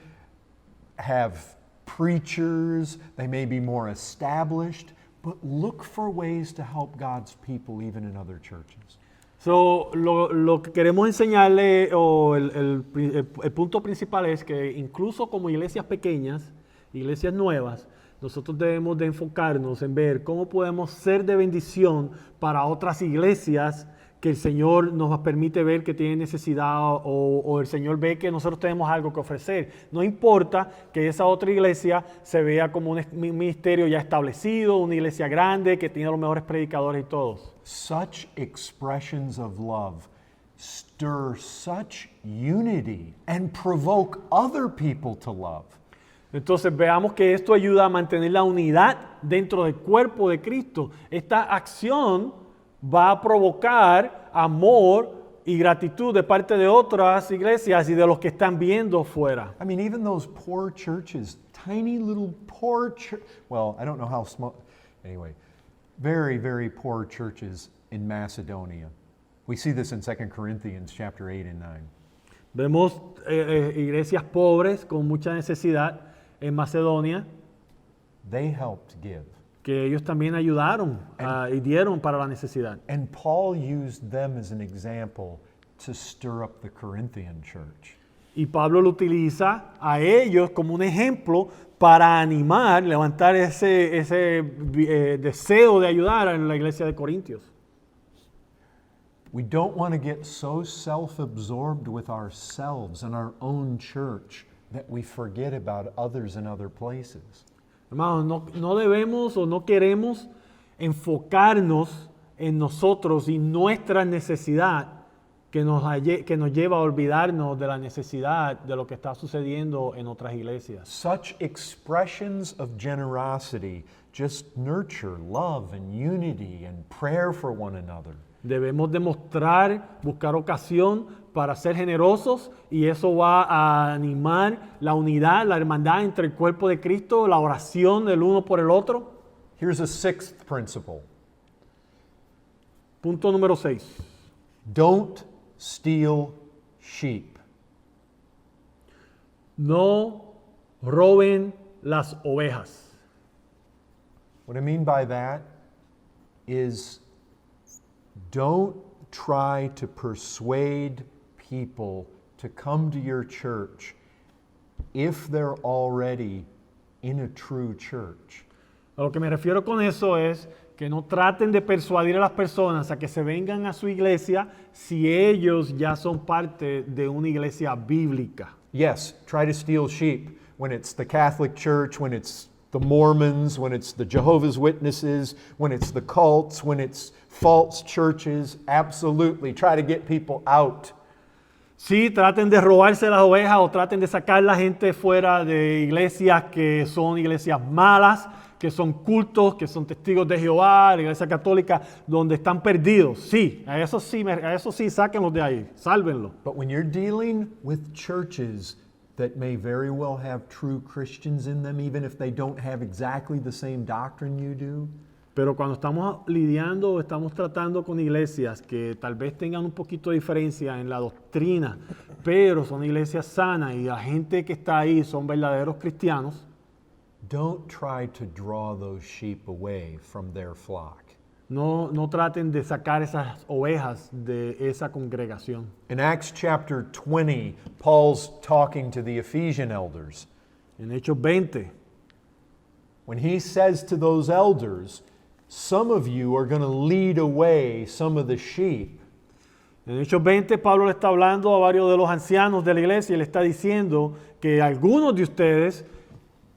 have preachers, they may be more established, but look for ways to help God's people even in other churches. So, lo que queremos enseñarle, o el punto principal es que incluso como iglesias pequeñas, iglesias nuevas, nosotros debemos de enfocarnos en ver cómo podemos ser de bendición para otras iglesias que el Señor nos permite ver que tienen necesidad o el Señor ve que nosotros tenemos algo que ofrecer. No importa que esa otra iglesia se vea como un ministerio ya establecido, una iglesia grande que tiene los mejores predicadores y todos. Such expressions of love stir such unity and provoke other people to love. Entonces veamos que esto ayuda a mantener la unidad dentro del cuerpo de Cristo. Esta acción va a provocar amor y gratitud de parte de otras iglesias y de los que están viendo fuera. I mean, even those poor churches, tiny little poor well, I don't know how small, anyway, very, very poor churches in Macedonia. We see this in 2 Corinthians chapter 8 and 9. Vemos iglesias pobres con mucha necesidad en Macedonia, They helped give. que ellos también ayudaron y dieron para la necesidad. And Paul used them as an example to stir up the Corinthian church. Y Pablo lo utiliza a ellos como un ejemplo para animar, levantar ese deseo de ayudar en la iglesia de Corintios. We don't want to get so self-absorbed with ourselves and our own church that we forget about others in other places. Hermanos, no debemos o no queremos enfocarnos en nosotros y nuestra necesidad que nos lleva a olvidarnos de la necesidad de lo que está sucediendo en otras iglesias. Such expressions of generosity just nurture love and unity and prayer for one another. Debemos demostrar, buscar ocasión para ser generosos y eso va a animar la unidad, la hermandad entre el cuerpo de Cristo, la oración del uno por el otro. Here's a sixth principle. Punto número 6. Don't steal sheep. No roben las ovejas. What I mean by that is don't try to persuade people to come to your church if they're already in a true church. A lo que me refiero con eso es que no traten de persuadir a las personas a que se vengan a su iglesia si ellos ya son parte de una iglesia bíblica. Yes, try to steal sheep when it's the Catholic Church, when it's the Mormons, when it's the Jehovah's Witnesses, when it's the cults, when it's false churches. Absolutely, try to get people out. Sí, traten de robarse las ovejas o traten de sacar la gente fuera de iglesias que son iglesias malas, que son cultos, que son testigos de Jehová, la iglesia católica, donde están perdidos. Sí, a eso sí, sáquenlos de ahí, sálvenlos. But when you're dealing with churches that may very well have true Christians in them, even if they don't have exactly the same doctrine you do, Pero cuando estamos lidiando o estamos tratando con iglesias que tal vez tengan un poquito de diferencia en la doctrina, pero son iglesias sanas y la gente que está ahí son verdaderos cristianos, don't try to draw those sheep away from their flock. no traten de sacar esas ovejas de esa congregación. In Acts chapter 20, Paul's talking to the Ephesian elders. En Hechos 20, When he says to those elders, some of you are going to lead away some of the sheep. en Hechos 20 Pablo le está hablando a varios de los ancianos de la iglesia y le está diciendo que algunos de ustedes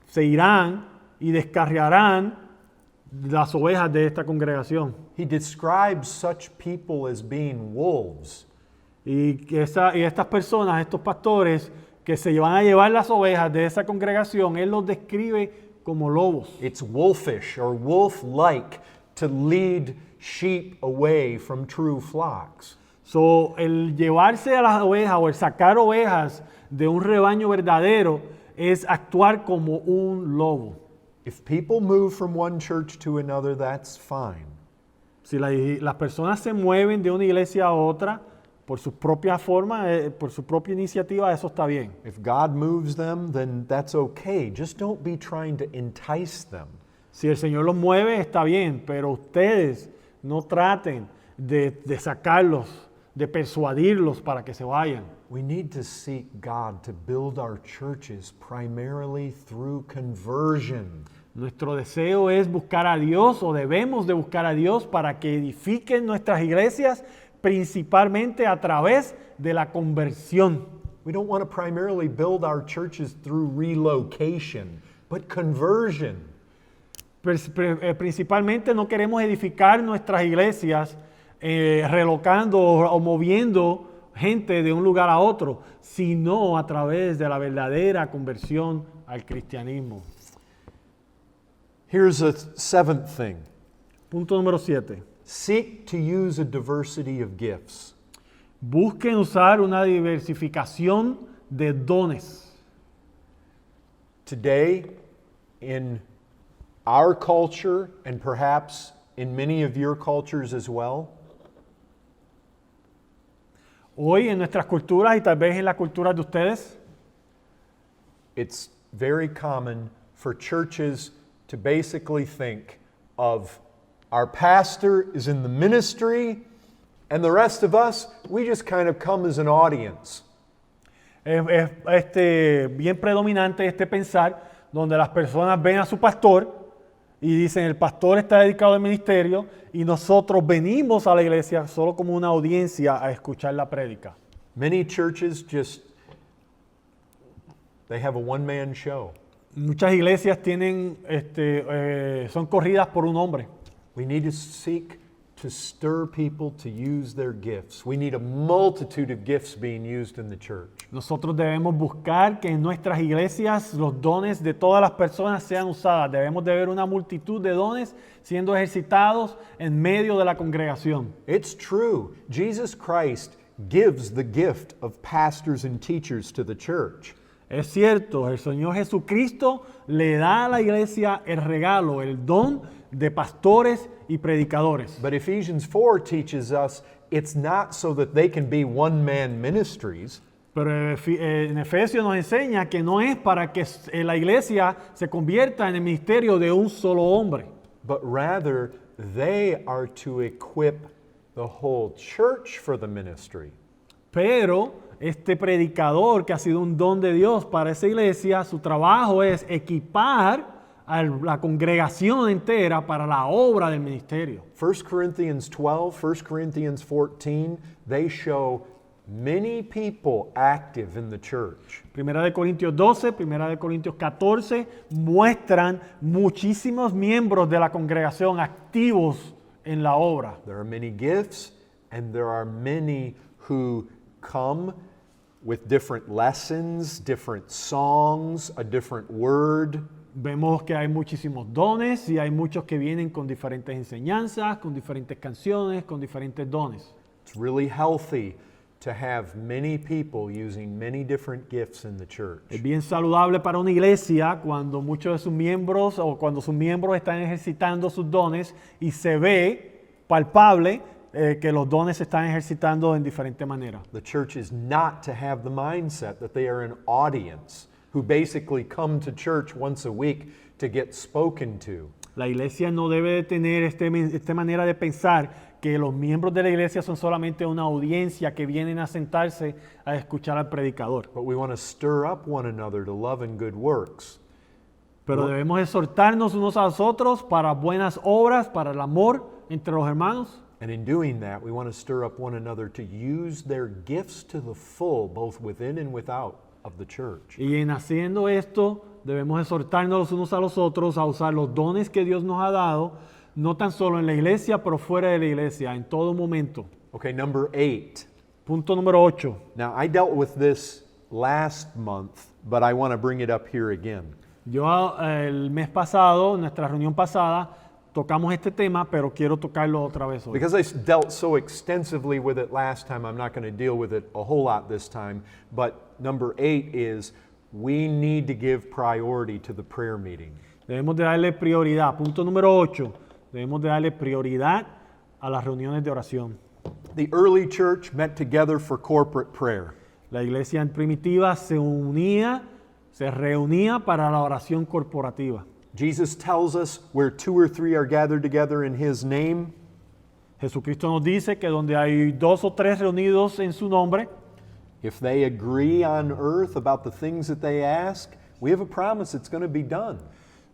se irán y descarriarán las ovejas de esta congregación. He describes such people as being wolves. Y estas personas, estos pastores que se van a llevar las ovejas de esa congregación, él los describe como lobos. It's wolfish or wolf-like to lead sheep away from true flocks. So, el llevarse a las ovejas o el sacar ovejas de un rebaño verdadero es actuar como un lobo. If people move from one church to another, that's fine. Si las personas se mueven de una iglesia a otra por su propia forma, por su propia iniciativa, eso está bien. If God moves them, then that's okay. Just don't be trying to entice them. Si el Señor los mueve, está bien, pero ustedes no traten de sacarlos, de persuadirlos para que se vayan. We need to seek God to build our churches primarily through conversion. Nuestro deseo es buscar a Dios, o debemos de buscar a Dios para que edifiquen nuestras iglesias principalmente a través de la conversión. We don't want to primarily build our churches through relocation, but conversion. Principalmente no queremos edificar nuestras iglesias relocando o moviendo gente de un lugar a otro, sino a través de la verdadera conversión al cristianismo. Here's a seventh thing. Punto número 7. Seek to use a diversity of gifts. Busquen usar una diversificación de dones. Today, in our culture, and perhaps in many of your cultures as well, Hoy en nuestras culturas y tal vez en la cultura de ustedes, it's very common for churches to basically think of our pastor is in the ministry and the rest of us, we just kind of come as an audience. es bien predominante este pensar donde las personas ven a su pastor y dicen el pastor está dedicado al ministerio y nosotros venimos a la iglesia solo como una audiencia a escuchar la prédica. Many churches they have a one-man show. Muchas iglesias tienen, son corridas por un hombre. We need to seek to stir people to use their gifts. We need a multitude of gifts being used in the church. Nosotros debemos buscar que en nuestras iglesias los dones de todas las personas sean usadas. Debemos de ver una multitud de dones siendo ejercitados en medio de la congregación. It's true. Jesus Christ gives the gift of pastors and teachers to the church. Es cierto, el Señor Jesucristo le da a la iglesia el regalo, el don de pastores y predicadores. But Ephesians 4 teaches us it's not so that they can be one-man ministries. Pero en Efesios nos enseña que no es para que la iglesia se convierta en el ministerio de un solo hombre, But rather, they are to equip the whole church for the ministry. pero este predicador que ha sido un don de Dios para esa iglesia, su trabajo es equipar a la congregación entera para la obra del ministerio. 1 Corinthians 12, 1 Corinthians 14, they show many people active in the church. Primera de Corintios 12, Primera de Corintios 14 muestran muchísimos miembros de la congregación activos en la obra. There are many gifts, and there are many who come with different lessons, different songs, a different word. Vemos que hay muchísimos dones y hay muchos que vienen con diferentes enseñanzas, con diferentes canciones, con diferentes dones. It's really healthy to have many people using many different gifts in the church. Es bien saludable para una iglesia cuando muchos de sus miembros o cuando sus miembros están ejercitando sus dones y se ve palpable que los dones se están ejercitando en diferente manera. The church is not to have the mindset that they are an audience who basically come to church once a week to get spoken to. La iglesia no debe de tener esta manera de pensar que los miembros de la iglesia son solamente una audiencia que vienen a sentarse a escuchar al predicador. But we want to stir up one another to love and good works. Pero debemos exhortarnos unos a los otros para buenas obras, para el amor entre los hermanos. And in doing that, we want to stir up one another to use their gifts to the full, both within and without of the church. Y en haciendo esto, debemos exhortarnos los unos a los otros a usar los dones que Dios nos ha dado, no tan solo en la iglesia, pero fuera de la iglesia, en todo momento. Okay, number 8. Punto número 8. Now, I dealt with this last month, but I want to bring it up here again. Yo el mes pasado, en nuestra reunión pasada, tocamos este tema, pero quiero tocarlo otra vez hoy. Because I dealt so extensively with it last time, I'm not going to deal with it a whole lot this time. But number 8 is we need to give priority to the prayer meeting. Debemos de darle prioridad. Punto número 8. Debemos de darle prioridad a las reuniones de oración. The early church met together for corporate prayer. La iglesia primitiva se reunía para la oración corporativa. Jesus tells us where 2 or 3 are gathered together in His name, Jesucristo nos dice que donde hay 2 o 3 reunidos en su nombre, if they agree on earth about the things that they ask, we have a promise it's going to be done.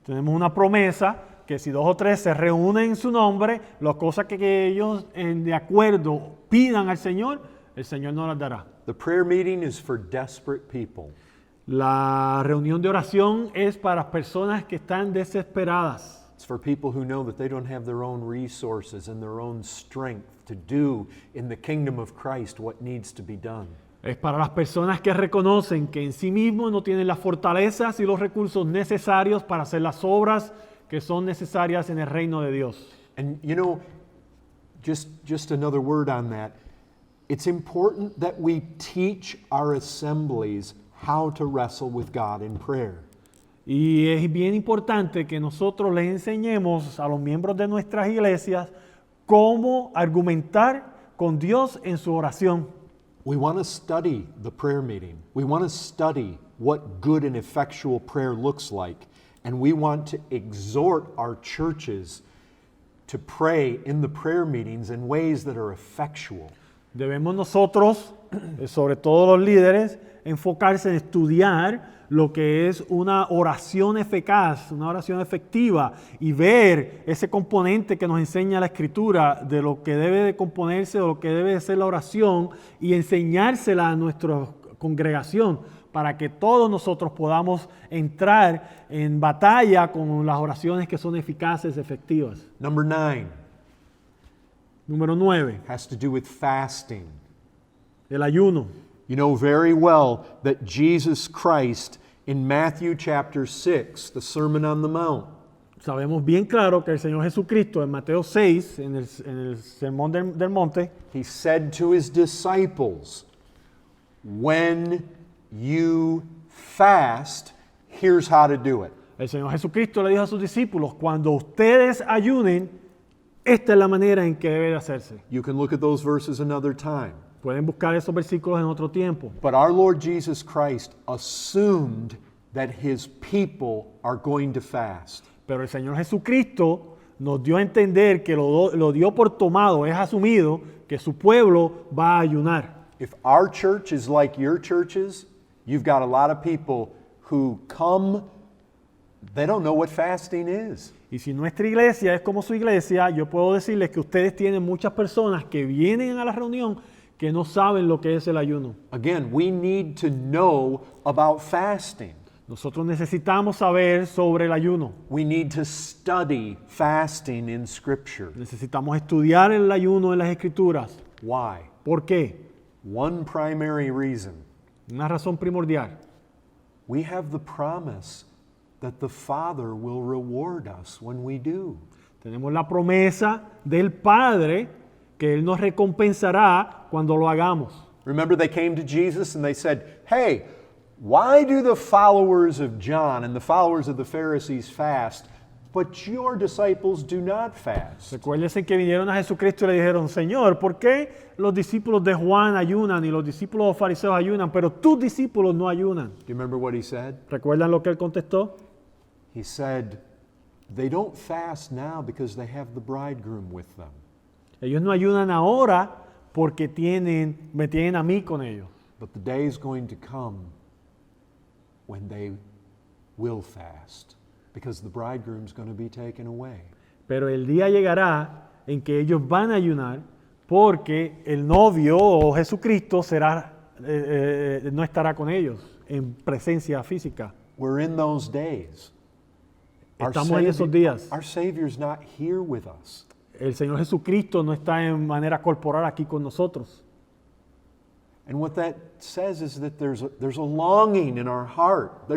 tenemos una promesa que si 2 o 3 se reúnen en su nombre, las cosas que ellos de acuerdo pidan al Señor, el Señor nos las dará. The prayer meeting is for desperate people. La reunión de oración es para personas que están desesperadas. It's for people who know that they don't have their own resources and their own strength to do in the kingdom of Christ what needs to be done. Es para las personas que reconocen que en sí mismos no tienen las fortalezas y los recursos necesarios para hacer las obras que son necesarias en el reino de Dios. And you know, just another word on that. It's important that we teach our assemblies how to wrestle with God in prayer. Y es bien importante que nosotros les enseñemos a los miembros de nuestras iglesias cómo argumentar con Dios en su oración. We want to study the prayer meeting. We want to study what good and effectual prayer looks like. And we want to exhort our churches to pray in the prayer meetings in ways that are effectual. Debemos nosotros, sobre todo los líderes, enfocarse en estudiar lo que es una oración eficaz, una oración efectiva y ver ese componente que nos enseña la Escritura de lo que debe de componerse o lo que debe de ser la oración y enseñársela a nuestra congregación para que todos nosotros podamos entrar en batalla con las oraciones que son eficaces, efectivas. Number 9 Número 9, has to do with fasting. el ayuno. You know very well that Jesus Christ in Matthew chapter 6, the Sermon on the Mount, Sabemos bien claro que el Señor Jesucristo en Mateo 6, en el Sermón del Monte, He said to His disciples, when you fast, here's how to do it. el Señor Jesucristo le dijo a sus discípulos, cuando ustedes ayunen, esta es la manera en que debe de hacerse. You can look at those verses another time. Pueden buscar esos versículos en otro tiempo. But our Lord Jesus Christ assumed that His people are going to fast. Pero el Señor Jesucristo nos dio a entender que lo dio por tomado, es asumido que su pueblo va a ayunar. If our church is like your churches, you've got a lot of people who come, they don't know what fasting is. Y si nuestra iglesia es como su iglesia, yo puedo decirles que ustedes tienen muchas personas que vienen a la reunión que no saben lo que es el ayuno. Again, we need to know about fasting. Nosotros necesitamos saber sobre el ayuno. We need to study fasting in Scripture. Necesitamos estudiar el ayuno en las Escrituras. Why? ¿Por qué? One primary reason. Una razón primordial. We have the promise that the Father will reward us when we do. Tenemos la promesa del Padre que Él nos recompensará cuando lo hagamos. Remember, they came to Jesus and they said, hey, why do the followers of John and the followers of the Pharisees fast, but your disciples do not fast? Recuérdense que vinieron a Jesucristo y le dijeron, Señor, ¿por qué los discípulos de Juan ayunan y los discípulos de los fariseos ayunan, pero tus discípulos no ayunan? Do you remember what he said? ¿Recuerdan lo que Él contestó? He said, they don't fast now because they have the bridegroom with them. Ellos no ayunan ahora porque me tienen a mí con ellos. But the day is going to come when they will fast because the bridegroom's going to be taken away. Pero el día llegará en que ellos van a ayunar porque el novio o Jesucristo no estará con ellos en presencia física. We're in those days. Estamos en esos días. Our Savior's not here with us. El Señor Jesucristo no está en manera corporal aquí con nosotros. And what that says is that there's a longing in our heart.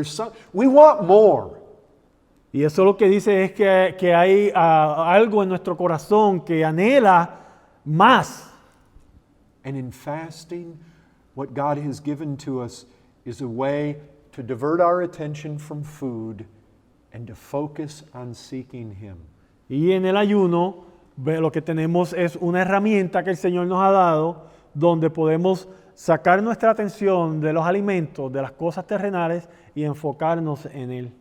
We want more. Y eso lo que dice es que hay algo en nuestro corazón que anhela más. And in fasting, what God has given to us is a way to divert our attention from food and to focus on seeking Him. Y en el ayuno, lo que tenemos es una herramienta que el Señor nos ha dado donde podemos sacar nuestra atención de los alimentos, de las cosas terrenales y enfocarnos en Él.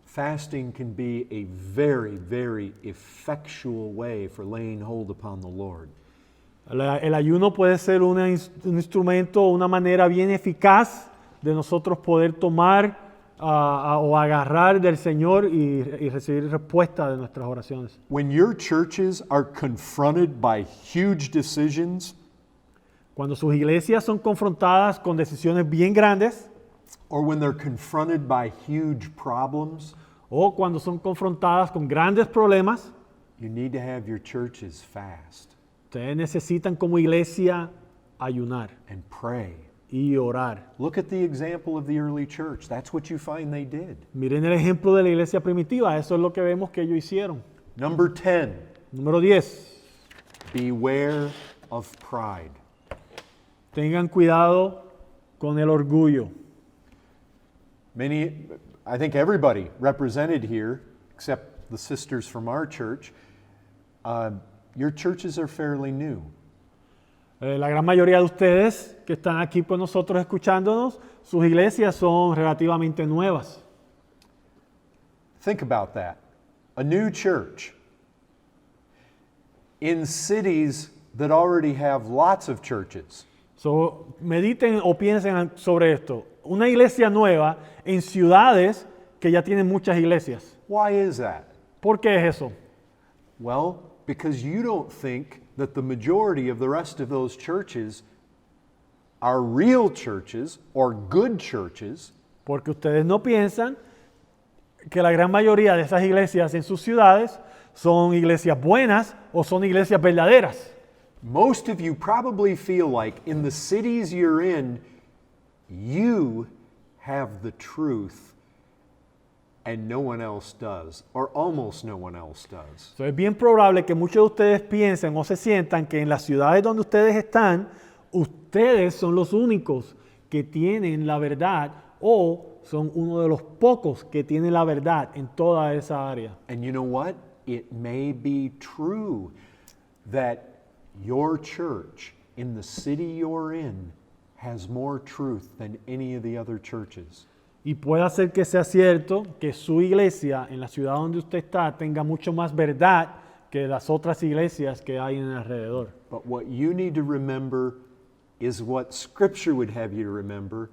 Fasting can be a very, very effectual way for laying hold upon the Lord. El ayuno puede ser un instrumento, una manera bien eficaz de nosotros poder tomar o agarrar del Señor y recibir respuesta de nuestras oraciones. When your churches are confronted by huge decisions, Cuando sus iglesias son confrontadas con decisiones bien grandes or when they're confronted by huge problems, o cuando son confrontadas con grandes problemas, you need to have your churches fast ustedes necesitan como iglesia ayunar and pray. y orar. Look at the example of the early church. That's what you find they did. Miren el ejemplo de la iglesia primitiva, eso es lo que vemos que ellos hicieron. Number 10, Número 10, beware of pride. tengan cuidado con el orgullo. I think everybody represented here, except the sisters from our church, your churches are fairly new. La gran mayoría de ustedes que están aquí con nosotros escuchándonos, sus iglesias son relativamente nuevas. Think about that. A new church in cities that already have lots of churches. So, mediten o piensen sobre esto. Una iglesia nueva en ciudades que ya tienen muchas iglesias. Why is that? ¿Por qué es eso? Well, because you don't think that the majority of the rest of those churches are real churches or good churches. Porque ustedes no piensan que la gran mayoría de esas iglesias en sus ciudades son iglesias buenas o son iglesias verdaderas. Most of you probably feel like in the cities you're in, you have the truth and no one else does, or almost no one else does. So, es bien probable que muchos de ustedes piensen o se sientan que en las ciudades donde ustedes están, ustedes son los únicos que tienen la verdad o son uno de los pocos que tienen la verdad en toda esa área. And you know what? It may be true that your church in the city you're in has more truth than any of the other churches. Y puede ser que sea cierto que su iglesia en la ciudad donde usted está tenga mucho más verdad que las otras iglesias que hay en el alrededor. But what you need to remember is what Scripture would have you to remember.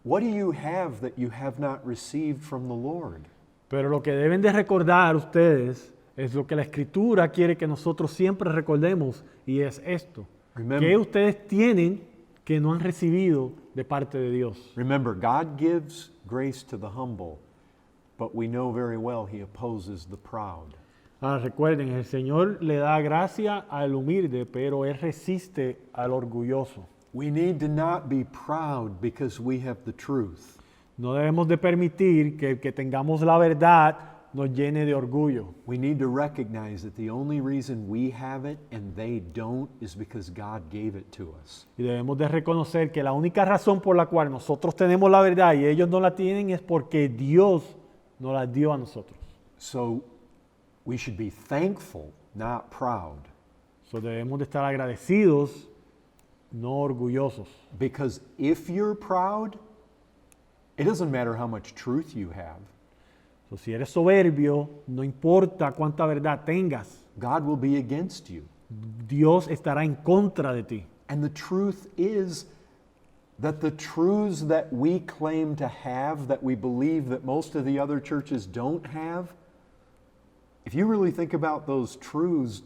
What do you have that you have not received from the Lord? Pero lo que deben de recordar ustedes es lo que la Escritura quiere que nosotros siempre recordemos y es esto. Remember- ¿Qué ustedes tienen que no han recibido de parte de Dios? Remember, God gives grace to the humble, but we know very well He opposes the proud. Ahora recuerden, el Señor le da gracia al humilde, pero Él resiste al orgulloso. We need to not be proud because we have the truth. No debemos de permitir que el que tengamos la verdad nos llene de orgullo. We need to recognize that the only reason we have it and they don't is because God gave it to us. Y debemos de reconocer que la única razón por la cual nosotros tenemos la verdad y ellos no la tienen es porque Dios nos la dio a nosotros. So we should be thankful, not proud. So, debemos de estar agradecidos, no orgullosos. Because if you're proud, it doesn't matter how much truth you have. So, si eres soberbio, no importa cuánta verdad tengas, God will be against you. Dios estará en contra de ti. And the truth is that the truths that we claim to have, that we believe that most of the other churches don't have, if you really think about those truths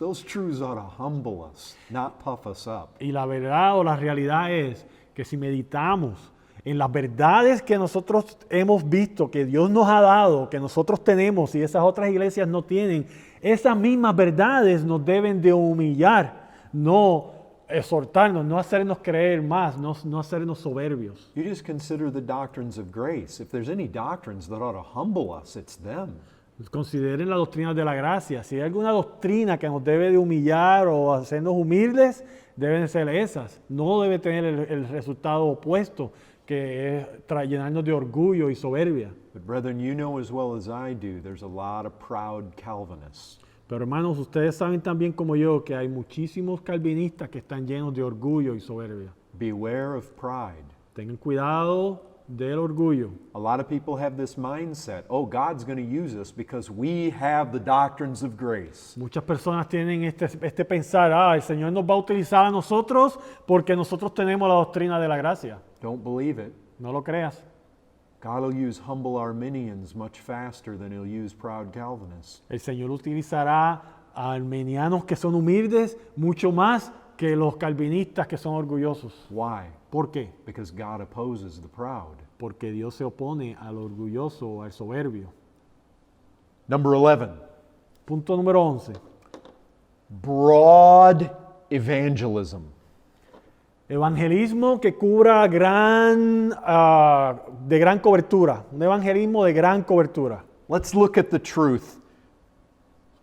ought to humble us, not puff us up. Y la verdad o la realidad es que si meditamos en las verdades que nosotros hemos visto, que Dios nos ha dado, que nosotros tenemos y esas otras iglesias no tienen, esas mismas verdades nos deben de humillar, no exhortarnos, no hacernos creer más, no hacernos soberbios. You just consider the doctrines of grace. If there's any doctrines that ought to humble us, it's them. Consideren las doctrinas de la gracia. Si hay alguna doctrina que nos debe de humillar o hacernos humildes, deben ser esas. No debe tener el resultado opuesto, que es llenarnos de orgullo y soberbia. But brethren, you know as well as I do, there's a lot of proud Calvinists. Pero hermanos, ustedes saben tan bien como yo que hay muchísimos calvinistas que están llenos de orgullo y soberbia. Beware of pride. Tengan cuidado del orgullo. A lot of people have this mindset, oh, God's going to use us because we have the doctrines of grace. Muchas personas tienen este pensar, el Señor nos va a utilizar a nosotros porque nosotros tenemos la doctrina de la gracia. Don't believe it. No lo creas. God will use humble Arminians much faster than he'll use proud Calvinists. El Señor utilizará a armenianos que son humildes mucho más que los calvinistas que son orgullosos. Why? ¿Por qué? Because God opposes the proud. Porque Dios se opone al orgulloso o al soberbio. Number 11, Punto número 11. broad evangelism. Evangelismo que cubra de gran cobertura. Un evangelismo de gran cobertura. Let's look at the truth.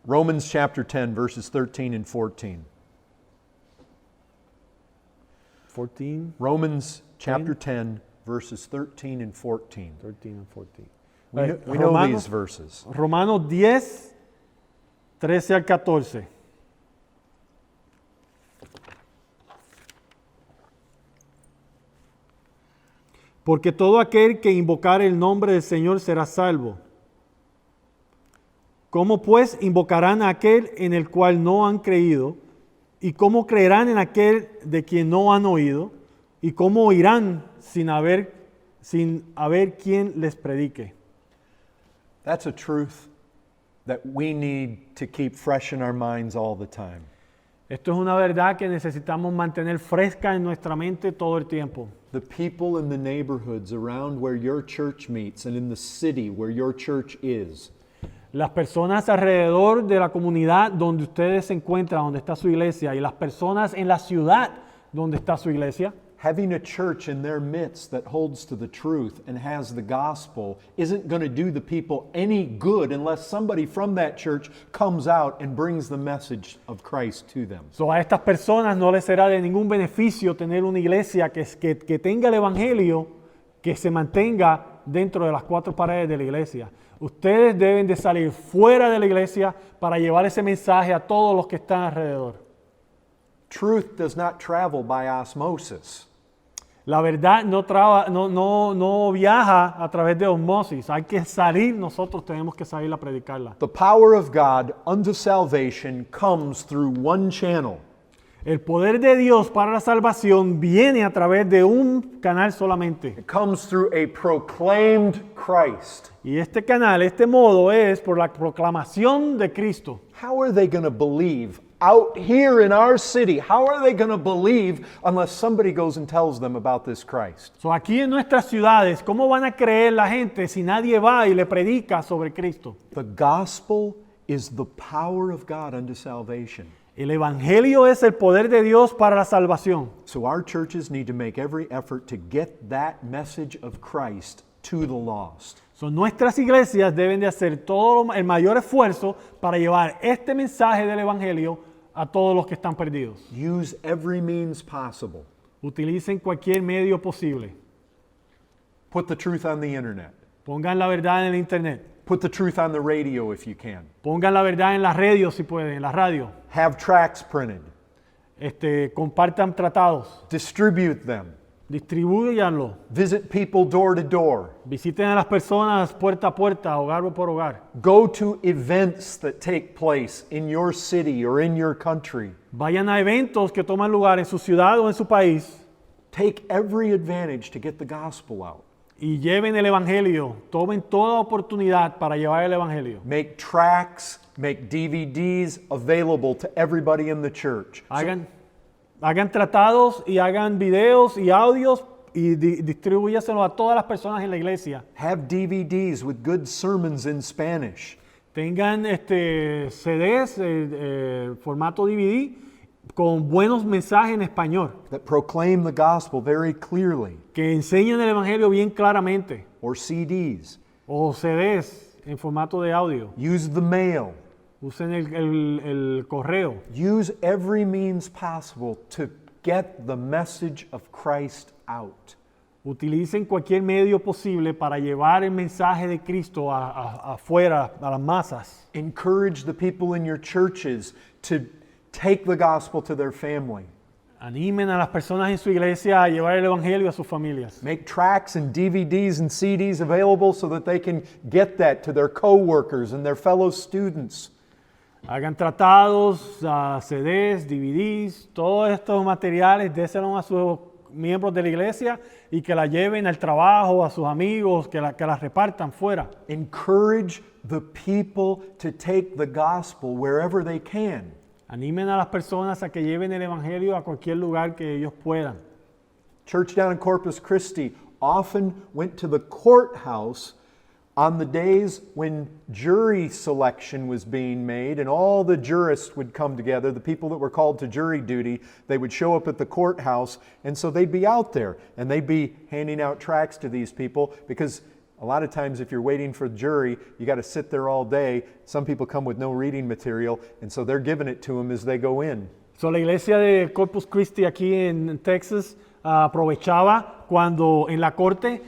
Romans chapter 10, verses 13 and 14. 14, Romans chapter 10, verses 13 and 14. 13 and 14. We know these verses. Romanos 10, 13 al 14. Porque todo aquel que invocare el nombre del Señor será salvo. ¿Cómo pues invocarán a aquel en el cual no han creído? ¿Y cómo creerán en aquel de quien no han oído? ¿Y cómo oirán sin haber quien les predique? That's a truth that we need to keep fresh in our minds all the time. Esto es una verdad que necesitamos mantener fresca en nuestra mente todo el tiempo. The people in the neighborhoods around where your church meets and in the city where your church is, Las personas alrededor de la comunidad donde ustedes se encuentran, donde está su iglesia, y las personas en la ciudad donde está su iglesia, having a church in their midst that holds to the truth and has the gospel isn't going to do the people any good unless somebody from that church comes out and brings the message of Christ to them. So, a estas personas no les será de ningún beneficio tener una iglesia que tenga el evangelio, que se mantenga dentro de las cuatro paredes de la iglesia. Ustedes deben de salir fuera de la iglesia para llevar ese mensaje a todos los que están alrededor. Truth does not travel by osmosis. La verdad no viaja a través de osmosis. Hay que salir, nosotros tenemos que salir a predicarla. The power of God unto salvation comes through one channel. El poder de Dios para la salvación viene a través de un canal solamente. It comes through a proclaimed Christ. Y este canal, este modo es por la proclamación de Cristo. How are they going to believe out here in our city? How are they going to believe unless somebody goes and tells them about this Christ? So, aquí en nuestras ciudades, ¿cómo van a creer la gente si nadie va y le predica sobre Cristo? The gospel is the power of God unto salvation. El evangelio es el poder de Dios para la salvación. So our churches need to make every effort to get that message of Christ to the lost. So, nuestras iglesias deben de hacer el mayor esfuerzo para llevar este mensaje del evangelio a todos los que están perdidos. Use every means possible. Utilicen cualquier medio posible. Put the truth on the internet. Pongan la verdad en el internet. Put the truth on the radio if you can. Pongan la verdad en la radio si pueden, en la radio. Have tracts printed. Compartan tratados. Distribute them. Distribúyanlo. Visit people door to door. Visiten a las personas puerta a puerta, hogar por hogar. Go to events that take place in your city or in your country. Vayan a eventos que toman lugar en su ciudad o en su país Take every advantage to get the gospel out. y lleven el evangelio. Tomen toda oportunidad para llevar el evangelio. Make tracts, make DVDs available to everybody in the church. Hagan tratados y hagan videos y audios y distribúyaselo a todas las personas en la iglesia. Have DVDs with good sermons in Spanish. Tengan CDs, formato DVD, con buenos mensajes en español, that proclaim the gospel very clearly, que enseñan el Evangelio bien claramente, or CDs. o CDs en formato de audio. Use the mail. Usen el correo. Use every means possible to get the message of Christ out. Utilicen cualquier medio posible para llevar el mensaje de Cristo afuera, a las masas. Encourage the people in your churches to take the gospel to their family. Animen a las personas en su iglesia a llevar el Evangelio a sus familias. Make tracts and DVDs and CDs available so that they can get that to their co-workers and their fellow students. Hagan tratados, CDs, DVDs, todos estos materiales, déselos a sus miembros de la iglesia y que la lleven al trabajo, a sus amigos, que las repartan fuera. Encourage the people to take the gospel wherever they can. Animen a las personas a que lleven el Evangelio a cualquier lugar que ellos puedan. Church down in Corpus Christi often went to the courthouse on the days when jury selection was being made and all the jurists would come together, the people that were called to jury duty, they would show up at the courthouse, and so they'd be out there and they'd be handing out tracts to these people because a lot of times if you're waiting for the jury, you got to sit there all day. Some people come with no reading material, and so they're giving it to them as they go in. So, la iglesia de Corpus Christi aquí en Texas aprovechaba cuando en la corte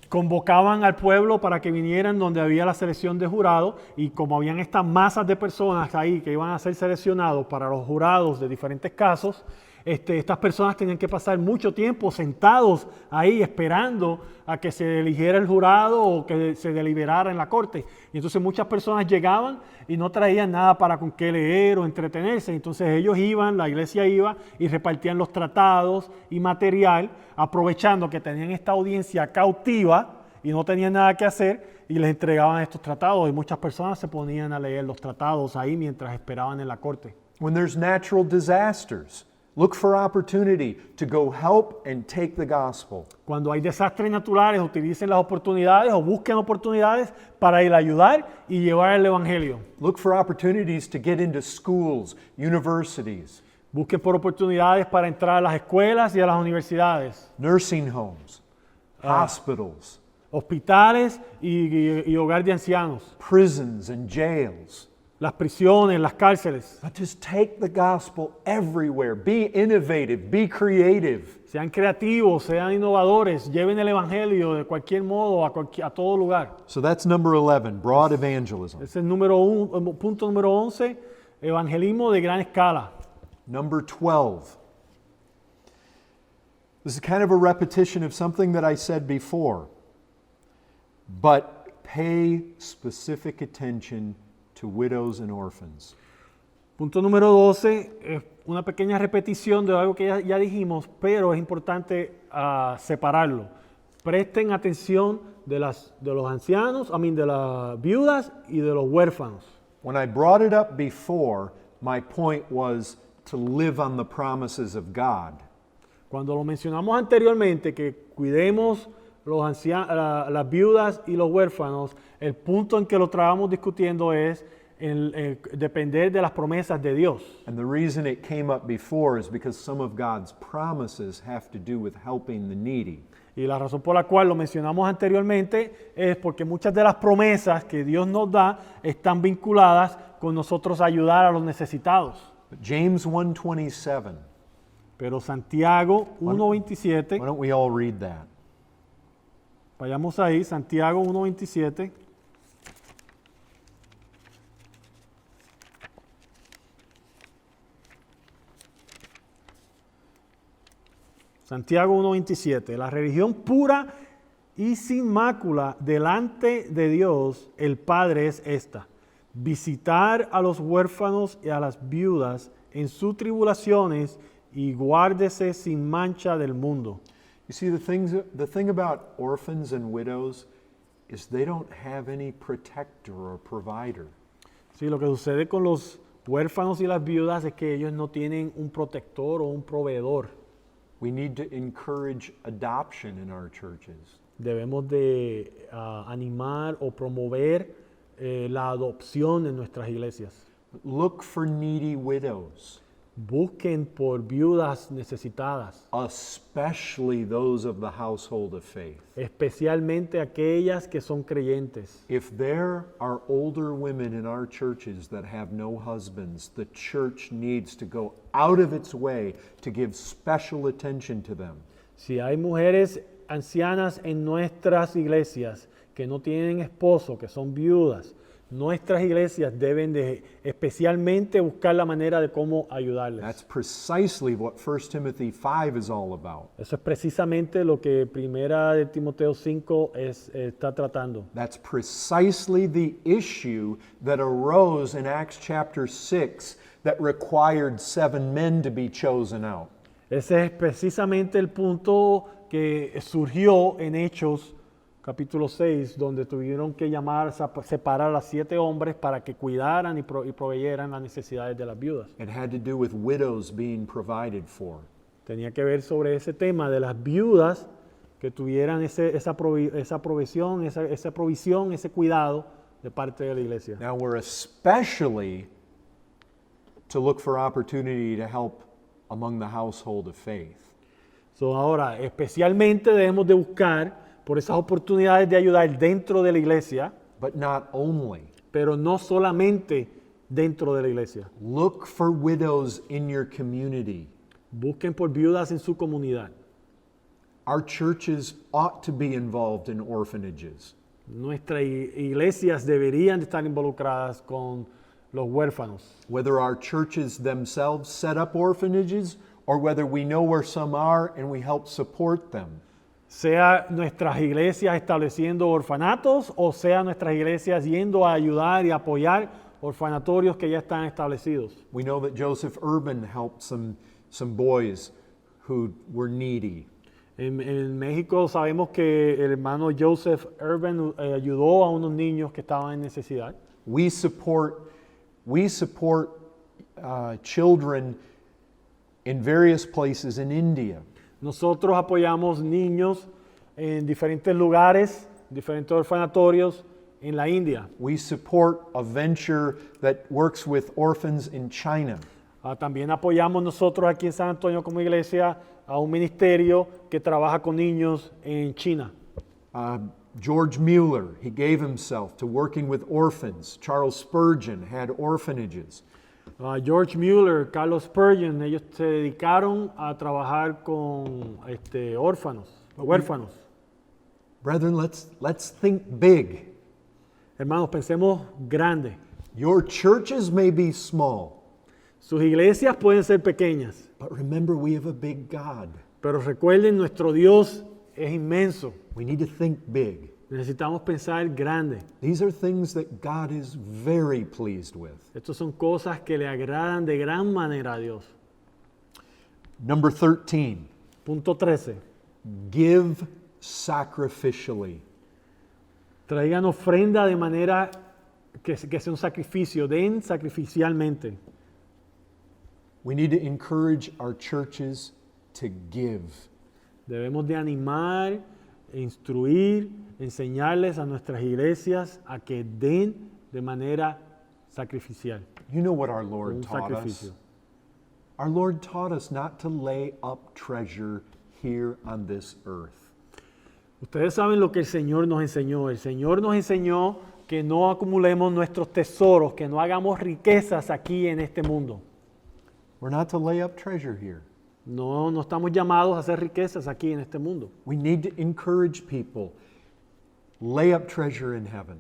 convocaban al pueblo para que vinieran donde había la selección de jurados, y como habían estas masas de personas ahí que iban a ser seleccionados para los jurados de diferentes casos, estas personas tenían que pasar mucho tiempo sentados ahí esperando a que se eligiera el jurado o que se deliberara en la corte. Y entonces muchas personas llegaban y no traían nada para con qué leer o entretenerse. Entonces ellos iban, la iglesia iba y repartían los tratados y material, aprovechando que tenían esta audiencia cautiva y no tenían nada que hacer, y les entregaban estos tratados, y muchas personas se ponían a leer los tratados ahí mientras esperaban en la corte. When there's natural disasters, look for opportunity to go help and take the gospel. Cuando hay desastres naturales, utilicen las oportunidades o busquen oportunidades para ir a ayudar y llevar el Evangelio. Look for opportunities to get into schools, universities, Busquen por oportunidades para entrar a las escuelas y a las universidades, nursing homes, hospitals, hospitales y hogar de ancianos, prisons and jails. las prisiones, las cárceles. But just take the gospel everywhere. Be innovative, be creative. Sean creativos, sean innovadores, lleven el Evangelio de cualquier modo a todo lugar. So that's number 11, broad evangelism. Ese es punto número 11, evangelismo de gran escala. Number 12. This is kind of a repetition of something that I said before, but pay specific attention to widows and orphans. Punto número 12, es una pequeña repetición de algo que ya dijimos, pero es importante separarlo. Presten atención de los ancianos, de las viudas y de los huérfanos. When I brought it up before, my point was to live on the promises of God. Cuando lo mencionamos anteriormente, que cuidemos las viudas y los huérfanos, el punto en que lo estábamos discutiendo es depender de las promesas de Dios. And the reason it came up before is because some of God's promises have to do with helping the needy. Y la razón por la cual lo mencionamos anteriormente es porque muchas de las promesas que Dios nos da están vinculadas con nosotros ayudar a los necesitados. But James 1:27. Pero Santiago 1:27, Why don't we all read that? vayamos ahí, Santiago 1:27. Santiago 1:27, la religión pura y sin mácula delante de Dios el Padre es esta: visitar a los huérfanos y a las viudas en sus tribulaciones y guárdese sin mancha del mundo. You see, the thing about orphans and widows is they don't have any protector or provider. Sí, lo que sucede con los huérfanos y las viudas es que ellos no tienen un protector o un proveedor. We need to encourage adoption in our churches. Debemos de animar o promover la adopción en nuestras iglesias. Look for needy widows. Busquen por viudas necesitadas, especially those of the household of faith. especialmente aquellas que son creyentes. If there are older women in our churches that have no husbands, the church needs to go out of its way to give special attention to them. Si hay mujeres ancianas en nuestras iglesias que no tienen esposo, que son viudas, nuestras iglesias deben de especialmente buscar la manera de cómo ayudarles. That's precisely what 1 Timothy 5 is all about. Eso es precisamente lo que Primera de Timoteo 5 está tratando. That's precisely the issue that arose in Acts chapter 6 that required 7 men to be chosen out. Ese es precisamente el punto que surgió en Hechos capítulo 6, donde tuvieron que separar a 7 hombres para que cuidaran y proveyeran las necesidades de las viudas. It had to do with widows being provided for. Tenía que ver sobre ese tema de las viudas que tuvieran esa provisión, ese cuidado de parte de la iglesia. Now we're especially to look for opportunity to help among the household of faith. Ahora, especialmente debemos de buscar por esas oportunidades de ayudar dentro de la iglesia, But not only. pero no solamente dentro de la iglesia. Look for widows in your community. Busquen por viudas en su comunidad. Our churches ought to be involved in orphanages. Nuestras iglesias deberían de estar involucradas con los huérfanos. Whether our churches themselves set up orphanages or whether we know where some are and we help support them. Sea nuestras iglesias estableciendo orfanatos o sea nuestras iglesias yendo a ayudar y apoyar orfanatorios que ya están establecidos. We know that Joseph Urban helped some boys who were needy. En México sabemos que el hermano Joseph Urban ayudó a unos niños que estaban en necesidad. We support children in various places in India. Nosotros apoyamos niños en diferentes lugares, diferentes orfanatorios en la India. We support a venture that works with orphans in China. También apoyamos nosotros aquí en San Antonio como iglesia a un ministerio que trabaja con niños en China. George Mueller, he gave himself to working with orphans. Charles Spurgeon had orphanages. George Mueller, Carlos Spurgeon, ellos se dedicaron a trabajar con huérfanos. Brethren, let's think big. Hermanos, pensemos grande. Your churches may be small, Sus iglesias pueden ser pequeñas, but remember we have a big God. pero recuerden, nuestro Dios es inmenso. We need to think big. Necesitamos pensar grande. These are things that God is very pleased with. Estas son cosas que le agradan de gran manera a Dios. Number 13, Punto 13. give sacrificially. Traigan ofrenda de manera que sea un sacrificio. Den sacrificialmente. We need to encourage our churches to give. Debemos de animar, instruir, enseñarles a nuestras iglesias a que den de manera sacrificial. You know what our Un Lord taught us? sacrificio. Our Lord taught us not to lay up treasure here on this earth. Ustedes saben lo que el Señor nos enseñó. El Señor nos enseñó que no acumulemos nuestros tesoros, que no hagamos riquezas aquí en este mundo. We're not to lay up treasure here. No estamos llamados a hacer riquezas aquí en este mundo. We need to encourage people. Lay up treasure in heaven.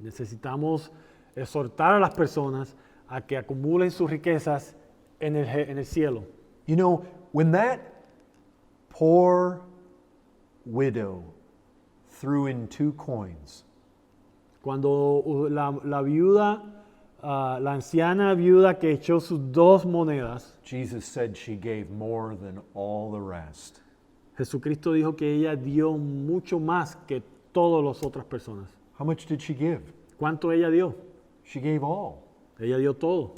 Necesitamos exhortar a las personas a que acumulen sus riquezas en el cielo. You know, when that poor widow threw in 2 coins, Cuando la viuda, la anciana viuda que echó sus 2 monedas, Jesus said she gave more than all the rest. Jesucristo dijo que ella dio mucho más que todas las otras personas. How much did she give? ¿Cuánto ella dio? She gave all. Ella dio todo.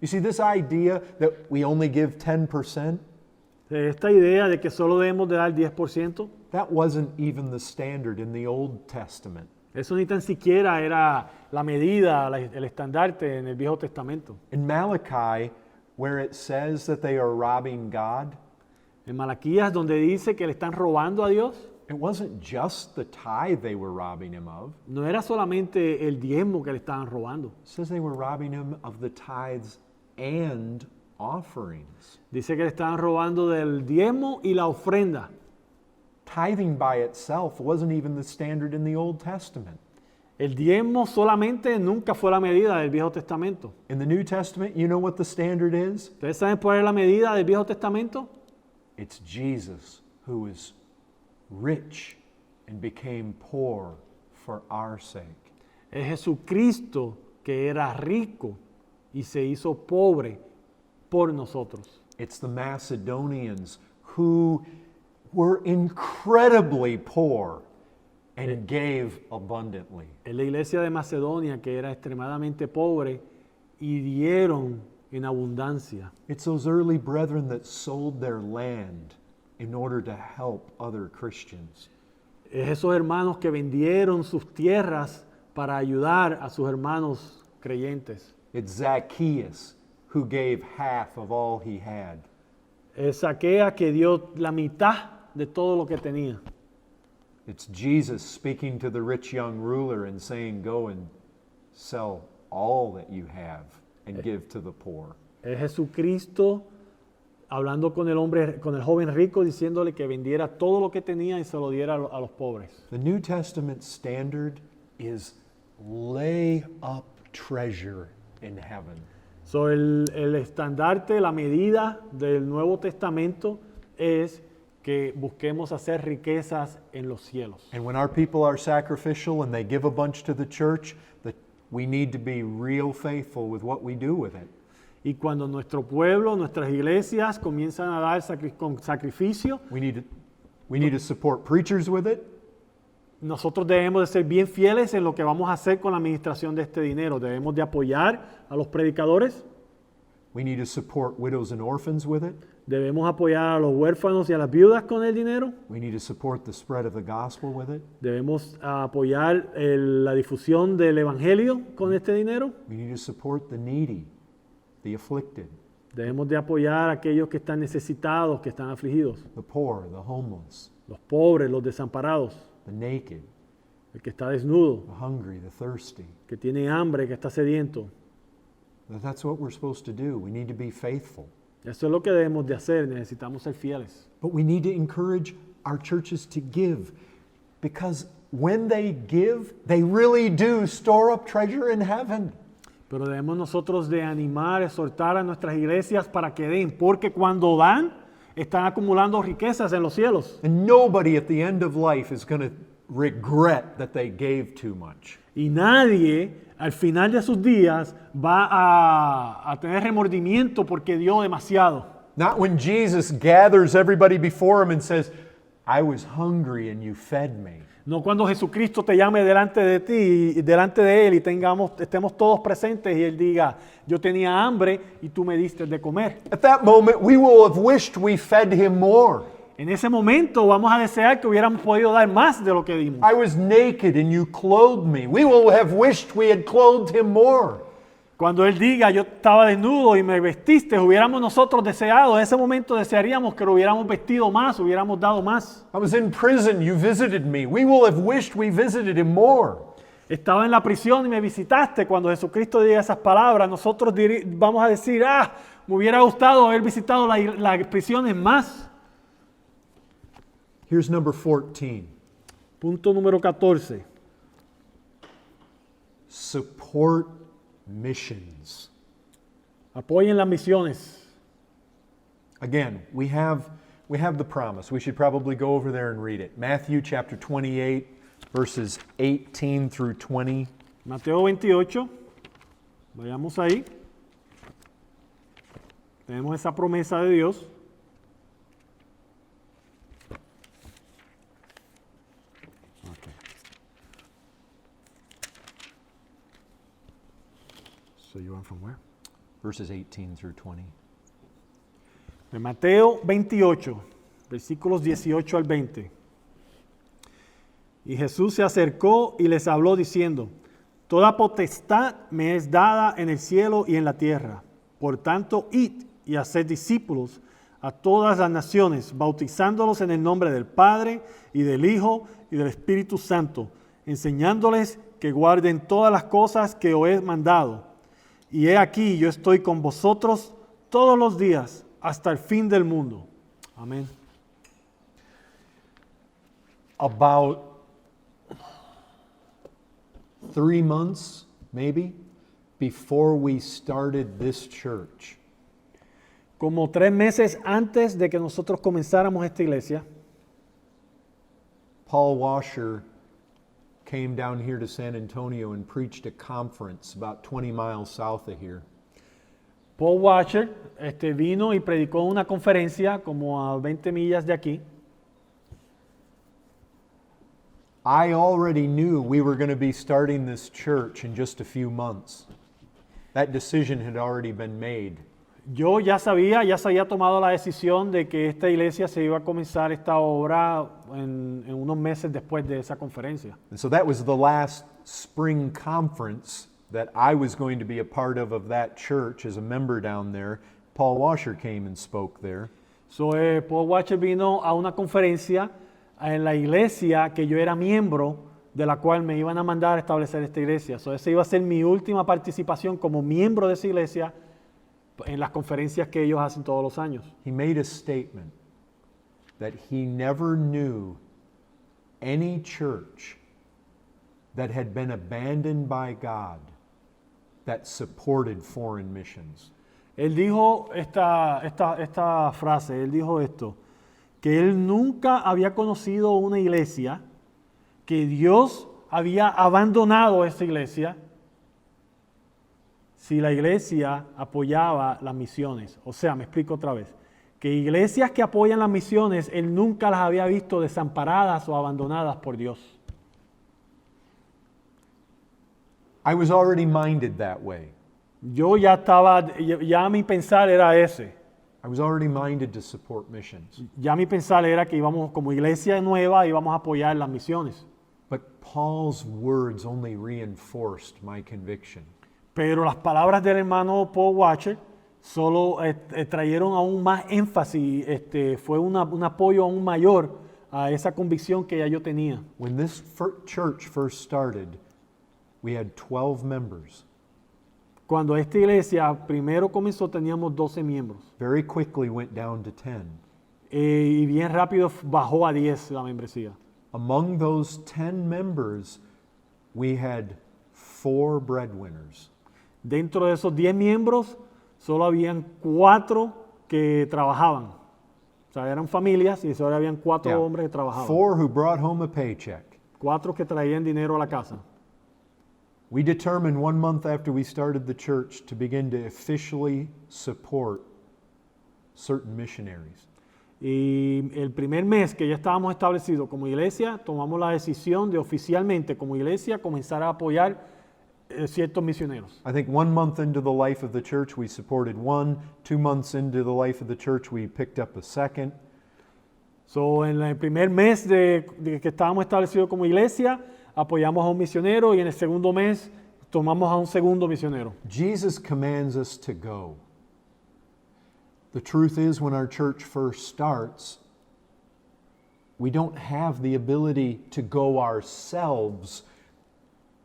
You see, this idea that we only give 10%, Esta idea de que solo debemos de dar 10%, that wasn't even the standard in the Old Testament. eso ni tan siquiera era la medida, el estandarte en el Viejo Testamento. In Malachi, where it says that they are robbing God, En Malaquías, donde dice que le están robando a Dios, it wasn't just the tithe they were robbing him of. no era solamente el diezmo que le estaban robando. It says they were robbing him of the tithes and offerings. Dice que le estaban robando del diezmo y la ofrenda. Tithing by itself wasn't even the standard in the Old Testament. El diezmo solamente nunca fue la medida del Viejo Testamento. In the New Testament, you know what the standard is? ¿Ustedes saben cuál es la medida del Viejo Testamento? It's Jesus who is rich and became poor for our sake. Es Jesucristo que era rico y se hizo pobre por nosotros. It's the Macedonians who were incredibly poor and gave abundantly. Es la iglesia de Macedonia que era extremadamente pobre y dieron en abundancia. It's those early brethren that sold their land in order to help other Christians. Es esos hermanos que vendieron sus tierras para ayudar a sus hermanos creyentes. It's Zacchaeus who gave half of all he had. Es Zaquea que dio la mitad de todo lo que tenía. It's Jesus speaking to the rich young ruler and saying, "Go and sell all that you have and give to the poor." Es Jesucristo hablando con el hombre, con el joven rico, diciéndole que vendiera todo lo que tenía y se lo diera a los pobres. The New Testament standard is lay up treasure in heaven. So, el estandarte, la medida del Nuevo Testamento es que busquemos hacer riquezas en los cielos. And when our people are sacrificial and they give a bunch to the church, that we need to be real faithful with what we do with it. Y cuando nuestro pueblo, nuestras iglesias comienzan a dar con sacrificio, We need to support preachers with it. nosotros debemos de ser bien fieles en lo que vamos a hacer con la administración de este dinero. Debemos de apoyar a los predicadores, We need to support widows and orphans with it. debemos apoyar a los huérfanos y a las viudas con el dinero, We need to support the spread of the gospel with it. debemos apoyar la difusión del evangelio con este dinero, We need to support the needy, the afflicted, debemos de apoyar a aquellos que están necesitados, que están afligidos, the poor, the homeless, los pobres, los desamparados, the naked, el que está desnudo, the hungry, the thirsty. que tiene hambre, que está sediento. That's what we're supposed to do. We need to be faithful. Eso es lo que debemos de hacer, necesitamos ser fieles. But we need to encourage our churches to give, because when they give, they really do store up treasure in heaven. Pero debemos nosotros de animar, exhortar a nuestras iglesias para que den, porque cuando dan, están acumulando riquezas en los cielos. And nobody at the end of life is going to regret that they gave too much. Y nadie al final de sus días va a tener remordimiento porque dio demasiado. Not when Jesus gathers everybody before him and says, "I was hungry and you fed me." No cuando Jesucristo te llame delante de ti, delante de Él y estemos todos presentes y Él diga, yo tenía hambre y tú me diste de comer. At that moment, we will have wished we fed him more. En ese momento vamos a desear que hubiéramos podido dar más de lo que dimos. I was naked and you clothed me. We will have wished we had clothed him more. Cuando Él diga, yo estaba desnudo y me vestiste, hubiéramos nosotros deseado, en ese momento desearíamos que lo hubiéramos vestido más, hubiéramos dado más. I was in prison, you visited me. We will have wished we visited him more. Estaba en la prisión y me visitaste. Cuando Jesucristo diga esas palabras, nosotros vamos a decir, me hubiera gustado haber visitado las prisiones más. Here's number 14. Punto número 14. Support missions. Apoyen las misiones. Again, we have the promise. We should probably go over there and read it. Matthew chapter 28, verses 18 through 20. Mateo 28. Vayamos ahí. Tenemos esa promesa de Dios. Okay. So you went from where? Verses 18 through 20. De Mateo 28, versículos 18 al 20. Y Jesús se acercó y les habló diciendo, toda potestad me es dada en el cielo y en la tierra. Por tanto, id y haced discípulos a todas las naciones, bautizándolos en el nombre del Padre y del Hijo y del Espíritu Santo, enseñándoles que guarden todas las cosas que os he mandado. Y he aquí, yo estoy con vosotros todos los días hasta el fin del mundo. Amén. About 3 months, maybe, before we started this church, Como 3 meses antes de que nosotros comenzáramos esta iglesia, Paul Washer came down here to San Antonio and preached a conference about 20 miles south of here. Paul Washer vino y predicó una conferencia como a 20 millas de aquí. I already knew we were going to be starting this church in just a few months. That decision had already been made. Yo ya se había tomado la decisión de que esta iglesia se iba a comenzar esta obra en unos meses después de esa conferencia. And so that was the last spring conference that I was going to be a part of that church as a member down there. Paul Washer came and spoke there. So, Paul Washer vino a una conferencia en la iglesia que yo era miembro, de la cual me iban a mandar a establecer esta iglesia. So, esa iba a ser mi última participación como miembro de esa iglesia en las conferencias que ellos hacen todos los años. He made a statement that he never knew any church that had been abandoned by God that supported foreign missions. Él dijo esta frase, él dijo esto, que él nunca había conocido una iglesia, que Dios había abandonado esa iglesia si la iglesia apoyaba las misiones. O sea, me explico otra vez, que iglesias que apoyan las misiones, él nunca las había visto desamparadas o abandonadas por Dios. I was already minded that way. Ya mi pensar era ese. I was already minded to support missions. Ya mi pensar era que íbamos como iglesia nueva, íbamos a apoyar las misiones. But Paul's words only reinforced my conviction. Pero las palabras del hermano Paul Washer solo trajeron aún más énfasis, fue un apoyo aún mayor a esa convicción que ya yo tenía. When this church first started, we had 12 members. Cuando esta iglesia primero comenzó teníamos 12 miembros. Very quickly went down to 10. Y bien rápido bajó a 10 la membresía. Among those 10 members, we had 4 breadwinners. Dentro de esos 10 miembros, solo habían 4 que trabajaban. O sea, eran familias y solo habían 4 Yeah. hombres que trabajaban. 4 who brought home a paycheck. 4 que traían dinero a la casa. We determined 1 month after we started the church to begin to officially support certain missionaries. Y el primer mes que ya estábamos establecidos como iglesia, tomamos la decisión de oficialmente como iglesia comenzar a apoyar ciertos misioneros. I think 1 month into the life of the church, we supported 1. 2 months into the life of the church, we picked up a second. So, en el primer mes de que estábamos establecidos como iglesia, apoyamos a un misionero y en el segundo mes tomamos a un segundo misionero. Jesus commands us to go. The truth is, when our church first starts, we don't have the ability to go ourselves,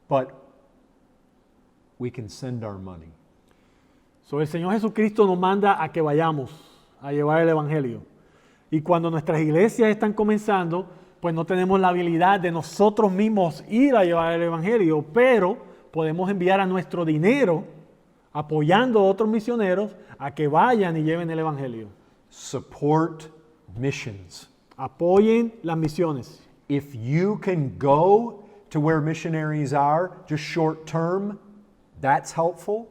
but we can send our money. So, el Señor Jesucristo nos manda a que vayamos a llevar el Evangelio. Y cuando nuestras iglesias están comenzando, pues no tenemos la habilidad de nosotros mismos ir a llevar el Evangelio, pero podemos enviar a nuestro dinero apoyando a otros misioneros a que vayan y lleven el Evangelio. Support missions. Apoyen las misiones. If you can go to where missionaries are, just short term, that's helpful.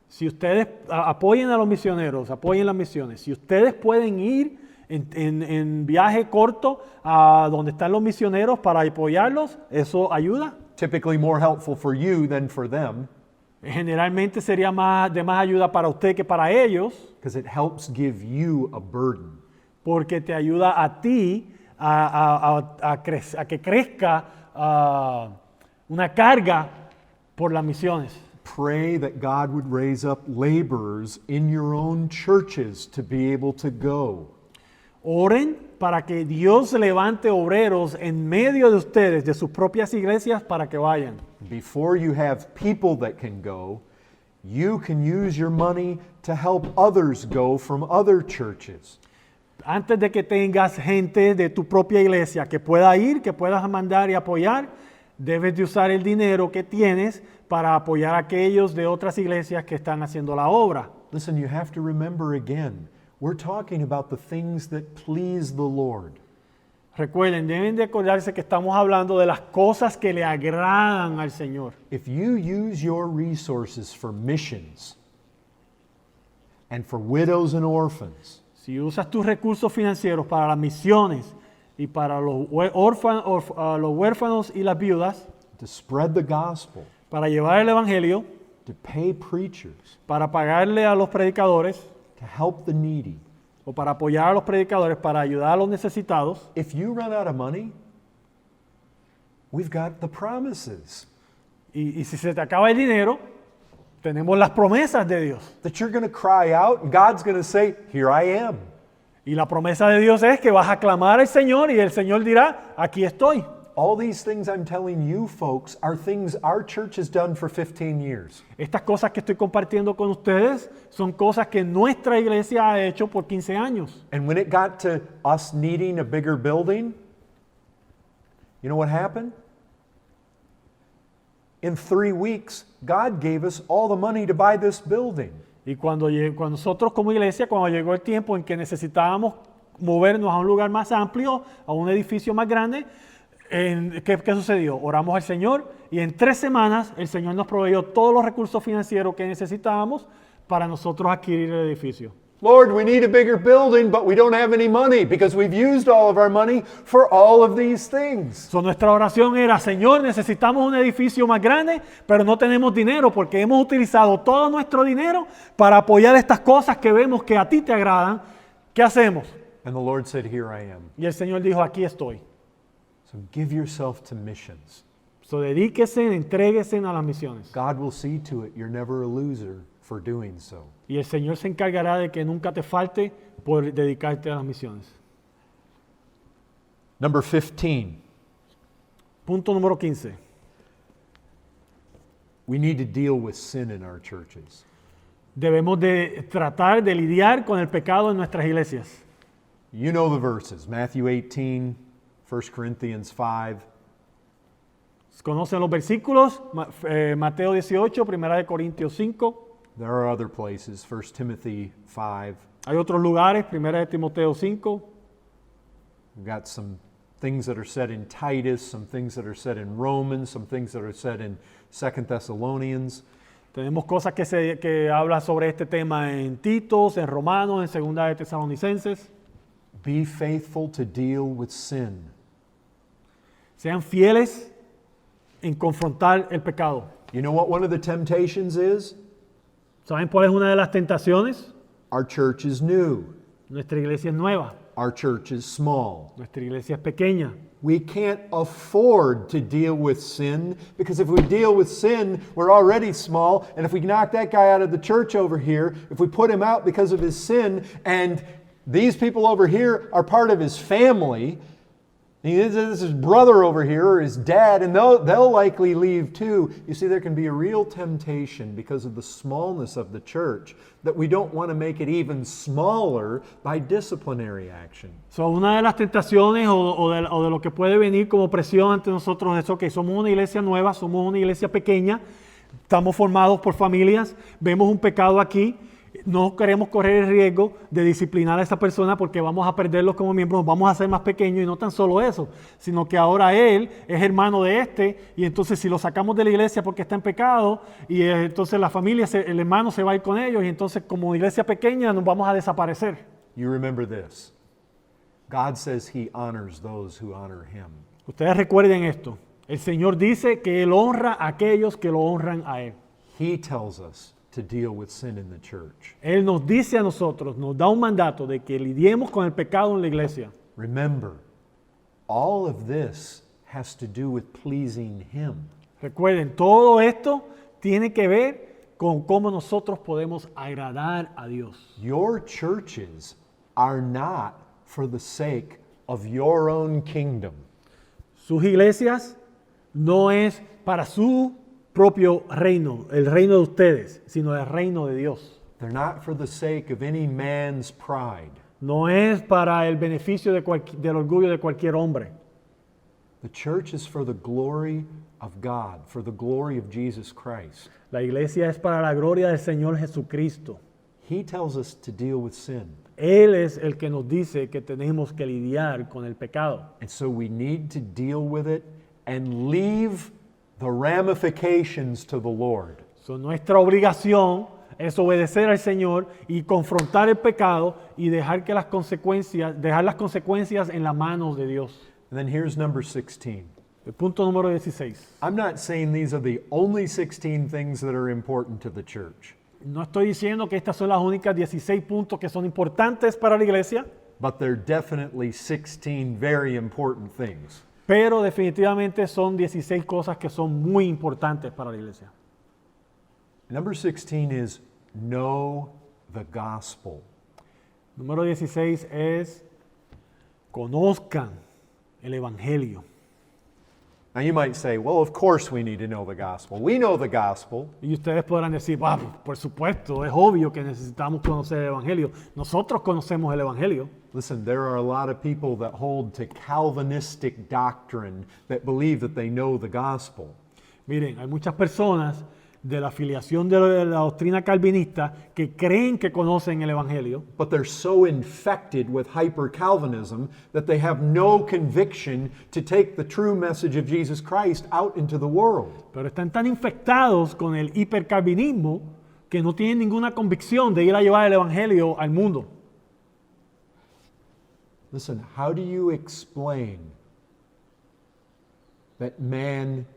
Si ustedes apoyen a los misioneros, apoyen las misiones. Si ustedes pueden ir en viaje corto a donde están los misioneros para apoyarlos, eso ayuda. Typically more helpful for you than for them, Generalmente sería de más ayuda para usted que para ellos, because it helps give you a burden. porque te ayuda a ti a que crezca una carga por las misiones. pray that God would raise up laborers in your own churches to be able to go. Oren para que Dios levante obreros en medio de ustedes, de sus propias iglesias, para que vayan. Before you have people that can go, you can use your money to help others go from other churches. Antes de que tengas gente de tu propia iglesia que pueda ir, que puedas mandar y apoyar, debes de usar el dinero que tienes para apoyar a aquellos de otras iglesias que están haciendo la obra. Listen, you have to remember again, we're talking about the things that please the Lord. Recuerden, deben de acordarse que estamos hablando de las cosas que le agradan al Señor. If you use your resources for missions and for widows and orphans, Si usas tus recursos financieros para las misiones y para los huérfanos y las viudas, to spread the gospel, para llevar el evangelio, to pay preachers, para pagarle a los predicadores to help the needy, o para apoyar a los predicadores, para ayudar a los necesitados, if you run out of money, we've got the promises y si se te acaba el dinero, tenemos las promesas de Dios. that you're going to cry out and God's going to say, "Here I am." Y la promesa de Dios es que vas a clamar al Señor y el Señor dirá, aquí estoy. All these things I'm telling you folks are things our church has done for 15 years. Estas cosas que estoy compartiendo con ustedes son cosas que nuestra iglesia ha hecho por 15 años. And when it got to us needing a bigger building, you know what happened? In 3 weeks, God gave us all the money to buy this building. Y cuando nosotros como iglesia, cuando llegó el tiempo en que necesitábamos movernos a un lugar más amplio, a un edificio más grande, ¿qué sucedió? Oramos al Señor y en 3 semanas el Señor nos proveyó todos los recursos financieros que necesitábamos para nosotros adquirir el edificio. Lord, we need a bigger building, but we don't have any money because we've used all of our money for all of these things. So, nuestra oración era, Señor, necesitamos un edificio más grande, pero no tenemos dinero porque hemos utilizado todo nuestro dinero para apoyar estas cosas que vemos que a ti te agradan. ¿Qué hacemos? And the Lord said, "Here I am." Y el Señor dijo, aquí estoy. So give yourself to missions. So, dedíquese, entréguese a las misiones. God will see to it you're never a loser for doing so. Y el Señor se encargará de que nunca te falte por dedicarte a las misiones. Number 15, Punto número 15. we need to deal with sin in our churches. Debemos de tratar de lidiar con el pecado en nuestras iglesias. You know the verses, Matthew 18, 1 Corinthians 5. ¿Conocen los versículos? Mateo 18, 1 Corintios 5. There are other places, 1 Timothy 5. Hay otros lugares, 1 Timoteo 5. We've got some things that are said in Titus, some things that are said in Romans, some things that are said in 2 Thessalonians. Tenemos cosas que hablan sobre este tema en Titos, en Romanos, en Segunda de Tesalonicenses. Be faithful to deal with sin. Sean fieles en confrontar el pecado. You know what one of the temptations is? ¿Saben cuál es una de las tentaciones? Our church is new. Nuestra iglesia es nueva, Our church is small. nuestra iglesia es pequeña. We can't afford to deal with sin because if we deal with sin, we're already small. And if we knock that guy out of the church over here, if we put him out because of his sin, and these people over here are part of his family, this is his brother over here or his dad, and they'll likely leave too. You see, there can be a real temptation because of the smallness of the church that we don't want to make it even smaller by disciplinary action. So, una de las tentaciones o de lo que puede venir como presión ante nosotros es que somos una iglesia nueva, somos una iglesia pequeña, estamos formados por familias, vemos un pecado aquí, no queremos correr el riesgo de disciplinar a esta persona porque vamos a perderlos como miembros, nos vamos a hacer más pequeños y no tan solo eso, sino que ahora él es hermano de este y entonces si lo sacamos de la iglesia porque está en pecado y entonces la familia, el hermano se va a ir con ellos y entonces como iglesia pequeña nos vamos a desaparecer. You remember this. God says He honors those who honor Him. Ustedes recuerden esto, el Señor dice que Él honra a aquellos que lo honran a Él. He tells us to deal with sin in the church. Él nos dice a nosotros, nos da un mandato de que lidiemos con el pecado en la iglesia. Remember, all of this has to do with pleasing Him. Recuerden, todo esto tiene que ver con cómo nosotros podemos agradar a Dios. Your churches are not for the sake of your own kingdom. Sus iglesias no es para su propio reino, el reino de ustedes, sino el reino de Dios. They're not for the sake of any man's pride. No es para el beneficio del orgullo de cualquier hombre. The church is for the glory of God, for the glory of Jesus Christ. La iglesia es para la gloria del Señor Jesucristo. He tells us to deal with sin. Él es el que nos dice que tenemos que lidiar con el pecado. And so we need to deal with it and leave the ramifications to the Lord. So, nuestra obligación es obedecer al Señor y confrontar el pecado y dejar las consecuencias en las manos de Dios. And then here's number 16. El punto número 16. I'm not saying these are the only 16 things that are important to the church, No estoy diciendo que estas son las únicas 16 puntos que son importantes para la iglesia, but they're definitely 16 very important things. pero definitivamente son 16 cosas que son muy importantes para la iglesia. Number 16 is know the gospel. Número 16 es conozcan el evangelio. Now you might say, well, of course we need to know the gospel. We know the gospel. Y ustedes podrán decir, por supuesto, es obvio que necesitamos conocer el evangelio. Nosotros conocemos el evangelio. Listen, there are a lot of people that hold to Calvinistic doctrine that believe that they know the gospel. Miren, hay muchas personas de la afiliación de la doctrina calvinista que creen que conocen el evangelio, But they're so infected with hyper-Calvinism that they have no conviction to take the true message of Jesus Christ out into the world. pero están tan infectados con el hipercalvinismo que no tienen ninguna convicción de ir a llevar el evangelio al mundo. Listen, how do you explain that man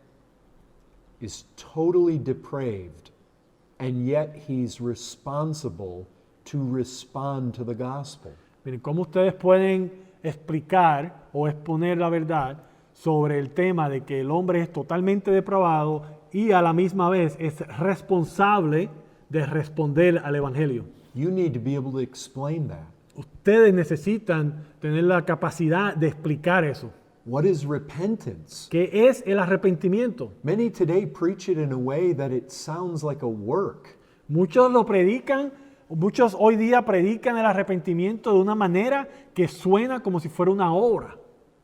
is totally depraved and yet he's responsible to respond to the gospel? Miren, ¿cómo ustedes pueden explicar o exponer la verdad sobre el tema de que el hombre es totalmente depravado y a la misma vez es responsable de responder al evangelio? You need to be able to explain that. Ustedes necesitan tener la capacidad de explicar eso. What is repentance? ¿Qué es el arrepentimiento? Many today preach it in a way that it sounds like a work. Muchos lo predican, muchos hoy día predican el arrepentimiento de una manera que suena como si fuera una obra.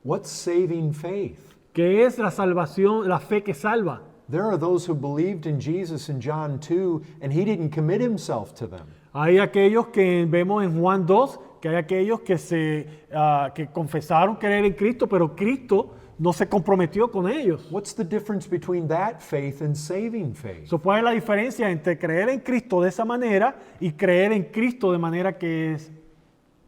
What's saving faith? ¿Qué es la salvación, la fe que salva? There are those who believed in Jesus in John 2 and he didn't commit himself to them. Hay aquellos que vemos en Juan 2, que hay aquellos que confesaron creer en Cristo, pero Cristo no se comprometió con ellos. What's the difference between that faith and saving faith? So, ¿cuál es la diferencia entre creer en Cristo de esa manera y creer en Cristo de manera que es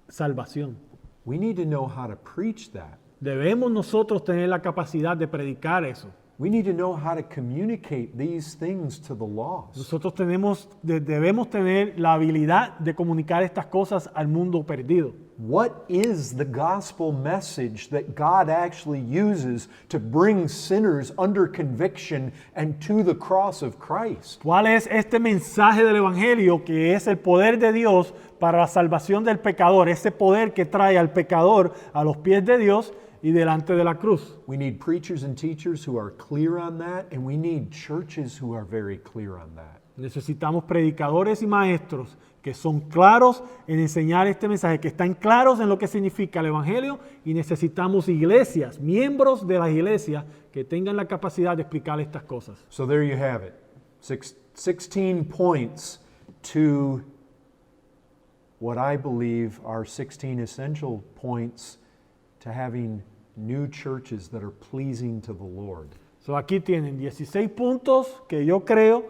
salvación? We need to know how to preach that. Debemos nosotros tener la capacidad de predicar eso. We need to know how to communicate these things to the lost. Nosotros debemos tener la habilidad de comunicar estas cosas al mundo perdido. What is the gospel message that God actually uses to bring sinners under conviction and to the cross of Christ? ¿Cuál es este mensaje del Evangelio que es el poder de Dios para la salvación del pecador? Ese poder que trae al pecador a los pies de Dios y delante de la cruz. We need preachers and teachers who are clear on that, and we need churches who are very clear on that. Necesitamos predicadores y maestros que son claros en enseñar este mensaje, que están claros en lo que significa el Evangelio, y necesitamos iglesias, miembros de las iglesias que tengan la capacidad de explicar estas cosas. So there you have it. 16 points to what I believe are 16 essential points to having new churches that are pleasing to the Lord. So aquí tienen 16 puntos que yo creo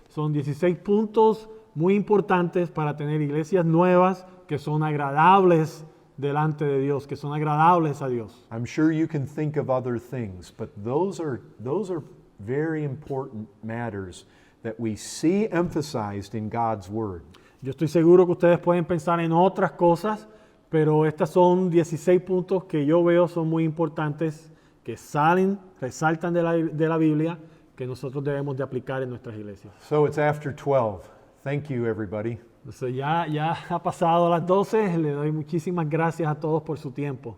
son 16 puntos muy importantes para tener iglesias nuevas que son agradables delante de Dios, que son agradables a Dios. I'm sure you can think of other things, but those are very important matters that we see emphasized in God's Word. Yo estoy seguro que ustedes pueden pensar en otras cosas, pero estas son 16 puntos que yo veo son muy importantes, que resaltan de la Biblia, que nosotros debemos de aplicar en nuestras iglesias. So it's after 12. Thank you, everybody. Entonces ya ha pasado las 12, le doy muchísimas gracias a todos por su tiempo.